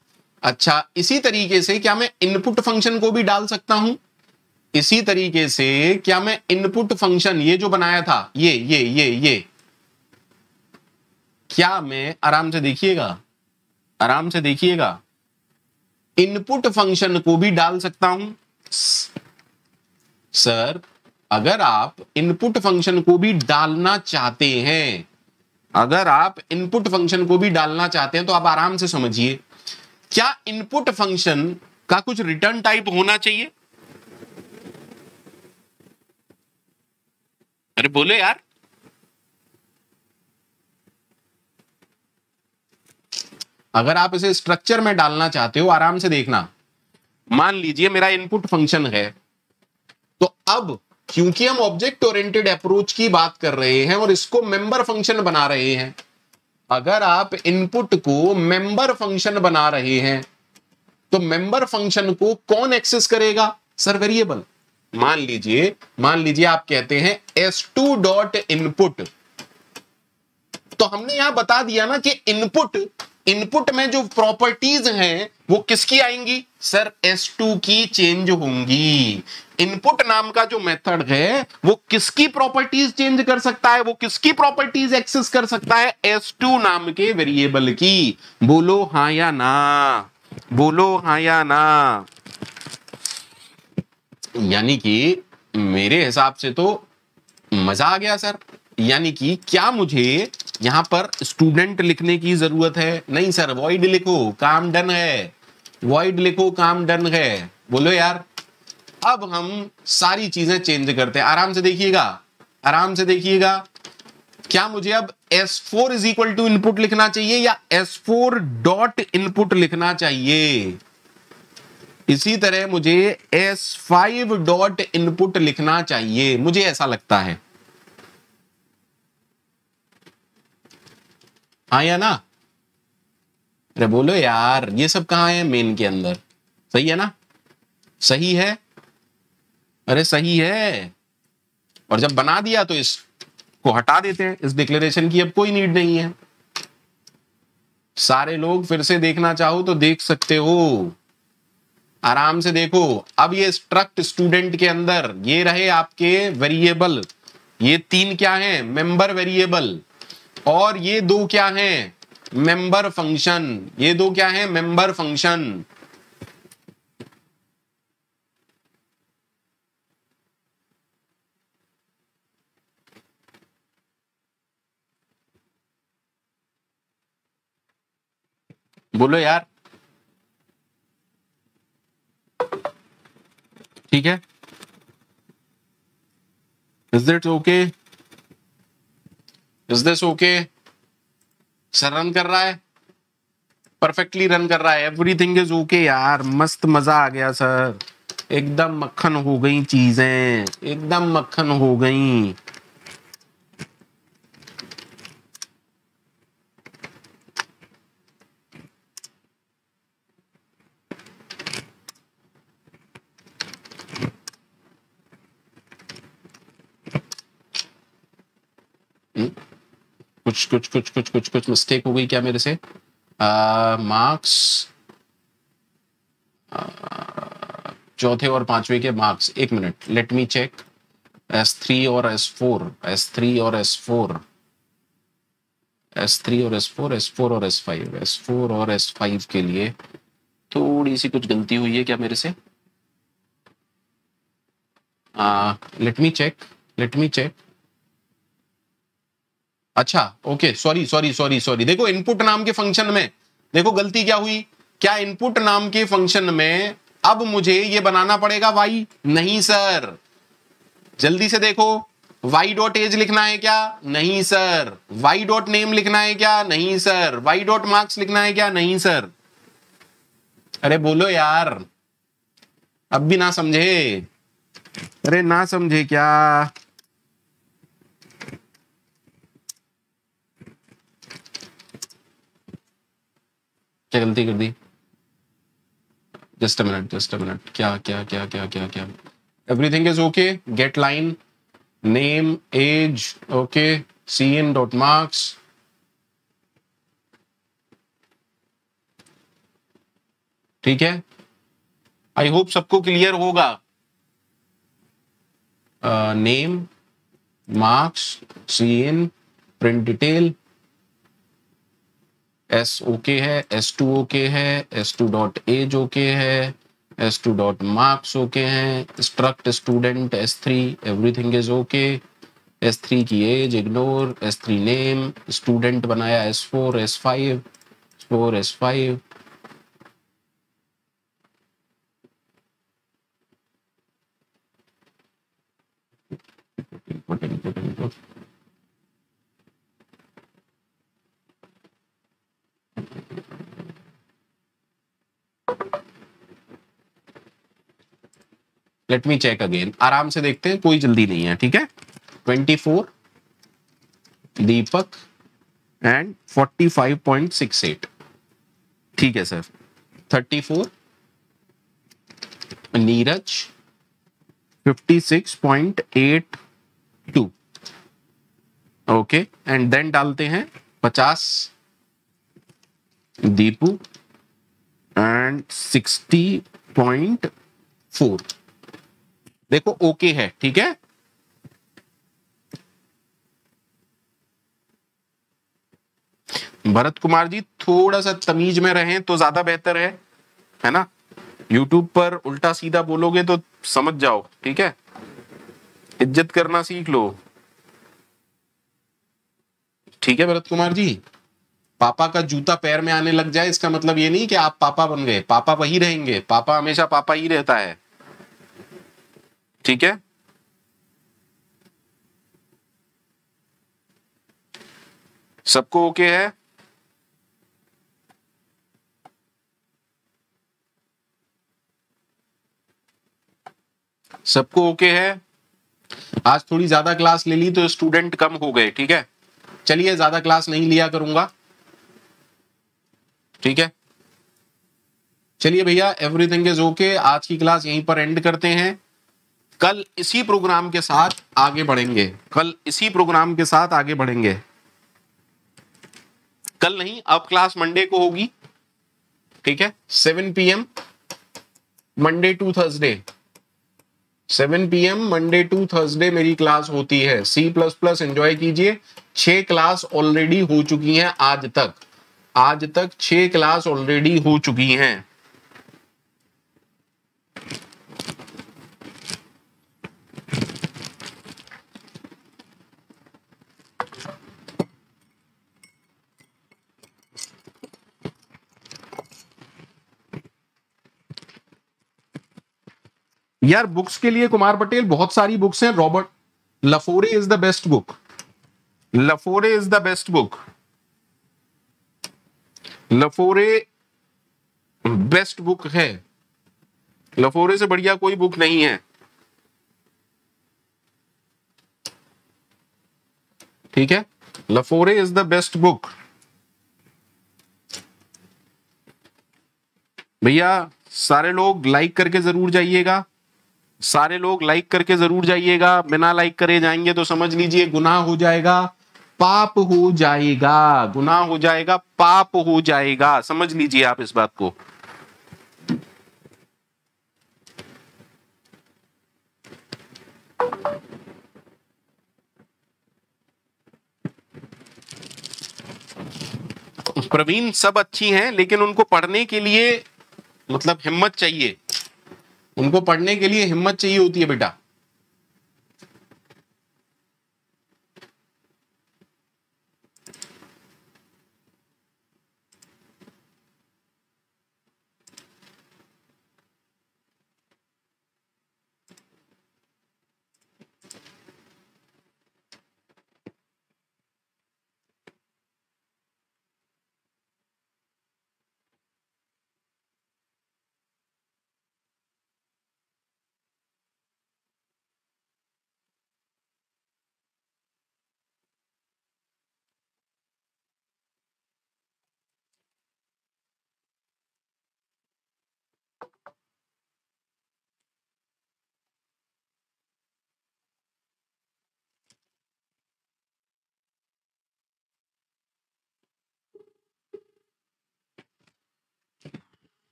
अच्छा, इसी तरीके से क्या मैं इनपुट फंक्शन को भी डाल सकता हूं? इसी तरीके से क्या मैं इनपुट फंक्शन, ये जो बनाया था, ये क्या मैं, आराम से देखिएगा, आराम से देखिएगा, इनपुट फंक्शन को भी डाल सकता हूं? सर अगर आप इनपुट फंक्शन को भी डालना चाहते हैं, अगर आप इनपुट फंक्शन को भी डालना चाहते हैं तो आप आराम से समझिए, क्या इनपुट फंक्शन का कुछ रिटर्न टाइप होना चाहिए? अरे बोले यार। अगर आप इसे स्ट्रक्चर में डालना चाहते हो, आराम से देखना, मान लीजिए मेरा इनपुट फंक्शन है, तो अब क्योंकि हम ऑब्जेक्ट ओरिएंटेड अप्रोच की बात कर रहे हैं और इसको मेंबर फंक्शन बना रहे हैं, अगर आप इनपुट को मेंबर फंक्शन बना रहे हैं तो मेंबर फंक्शन को कौन एक्सेस करेगा? Sir variable. मान लीजिए आप कहते हैं s2 डॉट इनपुट, तो हमने यहां बता दिया ना कि इनपुट में जो प्रॉपर्टीज हैं वो किसकी आएंगी? सर s2 की चेंज होंगी। इनपुट नाम का जो मेथड है वो किसकी प्रॉपर्टीज चेंज कर सकता है, वो किसकी प्रॉपर्टीज एक्सेस कर सकता है? s2 नाम के वेरिएबल की। बोलो हां या ना? बोलो हां या ना? यानी कि मेरे हिसाब से तो मजा आ गया सर। यानी कि क्या मुझे यहां पर स्टूडेंट लिखने की जरूरत है? नहीं सर, वॉइड लिखो, काम डन है। वॉइड लिखो, काम डन है। बोलो यार। अब हम सारी चीजें चेंज करते हैं, आराम से देखिएगा, आराम से देखिएगा। क्या मुझे अब s4 is equal to input लिखना चाहिए या s4 डॉट इनपुट लिखना चाहिए? इसी तरह मुझे s5 डॉट इनपुट लिखना चाहिए, मुझे ऐसा लगता है। हाँ या ना? अरे बोलो यार, ये सब कहां है मेन के अंदर? सही है ना? सही है? अरे सही है। और जब बना दिया तो इसको हटा देते हैं, इस डिक्लेरेशन की अब कोई नीड नहीं है। सारे लोग फिर से देखना चाहो तो देख सकते हो, आराम से देखो। अब ये स्ट्रक्ट स्टूडेंट के अंदर ये रहे आपके वेरिएबल, ये 3 क्या हैं? Member variable. और ये 2 क्या हैं? Member function. ये 2 क्या हैं? Member function. बोलो यार। ठीक है, is this okay, is this okay? Sir run कर रहा है, परफेक्टली रन कर रहा है, एवरीथिंग इज ओके यार, मस्त मजा आ गया सर, एकदम मक्खन हो गई चीजें, एकदम मक्खन हो गई। कुछ कुछ कुछ कुछ कुछ कुछ मिस्टेक हो गई क्या मेरे से? मार्क्स, चौथे और पांचवे के मार्क्स, एक minute, late me check. S3 और S4, S3 और S4, S3 और S4, S4 और S5, S4 और S5 के लिए थोड़ी सी कुछ गलती हुई है क्या मेरे से? Let me check, let me check. अच्छा okay, sorry sorry sorry sorry, देखो इनपुट नाम के फंक्शन में देखो गलती क्या हुई, क्या इनपुट नाम के फंक्शन में अब मुझे ये बनाना पड़ेगा y? नहीं सर, जल्दी से देखो, y डॉट एज लिखना है क्या? नहीं सर। y डॉट नेम लिखना है क्या? नहीं सर। y डॉट मार्क्स लिखना है क्या? नहीं सर। अरे बोलो यार, अब भी ना समझे? अरे ना समझे क्या? क्या गलती कर दी? Just a minute, just a minute, क्या क्या क्या क्या क्या क्या? Everything is okay, getline, name, age, okay, cin dot marks, ठीक है, आई होप सबको क्लियर होगा। Name, marks, cin, print detail, S okay है, S2 ओके है, S2 डॉट एज ओके है, S2 डॉट मार्क्स ओके हैं, struct student S3, everything is okay, S3 की as ignore, S3 name, student बनाया S4, S5, S4, S5, late me check again, आराम से देखते हैं, कोई जल्दी नहीं है, ठीक है। 24 दीपक एंड 45.68, ठीक है sir. 34 Neeraj, 56.82, okay, and then डालते हैं 50 दीपू एंड 60.4, देखो ओके है, ठीक है। भरत कुमार जी थोड़ा सा तमीज में रहें तो ज्यादा बेहतर है ना? यूट्यूब पर उल्टा सीधा बोलोगे तो समझ जाओ, ठीक है, इज्जत करना सीख लो, ठीक है भरत कुमार जी। पापा का जूता पैर में आने लग जाए इसका मतलब ये नहीं कि आप पापा बन गए, पापा वही रहेंगे, पापा हमेशा पापा ही रहता है, ठीक है। सबको ओके है? सबको ओके है? आज थोड़ी ज्यादा क्लास ले ली तो स्टूडेंट कम हो गए, ठीक है, चलिए ज्यादा क्लास नहीं लिया करूंगा, ठीक है। चलिए भैया, एवरीथिंग इज ओके, आज की क्लास यहीं पर एंड करते हैं, कल इसी प्रोग्राम के साथ आगे बढ़ेंगे, कल इसी प्रोग्राम के साथ आगे बढ़ेंगे, कल नहीं, अब क्लास मंडे को होगी, ठीक है, 7 PM Monday to Thursday, 7 PM Monday to Thursday मेरी क्लास होती है। C++ एंजॉय कीजिए, 6 क्लास ऑलरेडी हो चुकी हैं आज तक, आज तक 6 क्लास ऑलरेडी हो चुकी हैं। यार बुक्स के लिए कुमार पटेल बहुत सारी बुक्स हैं। Robert Lafore is the best book. Lafore is the best book. Lafore best book है। लफोरे से बढ़िया कोई बुक नहीं है। ठीक है, लफोरे इज द बेस्ट बुक। भैया सारे लोग लाइक करके जरूर जाइएगा। सारे लोग लाइक करके जरूर जाइएगा। बिना लाइक करे जाएंगे तो समझ लीजिए गुनाह हो जाएगा, पाप हो जाएगा। गुनाह हो जाएगा, पाप हो जाएगा। समझ लीजिए आप इस बात को। प्रवीण सब अच्छी हैं, लेकिन उनको पढ़ने के लिए मतलब हिम्मत चाहिए। उनको पढ़ने के लिए हिम्मत चाहिए होती है बेटा।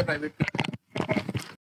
प्राइवेट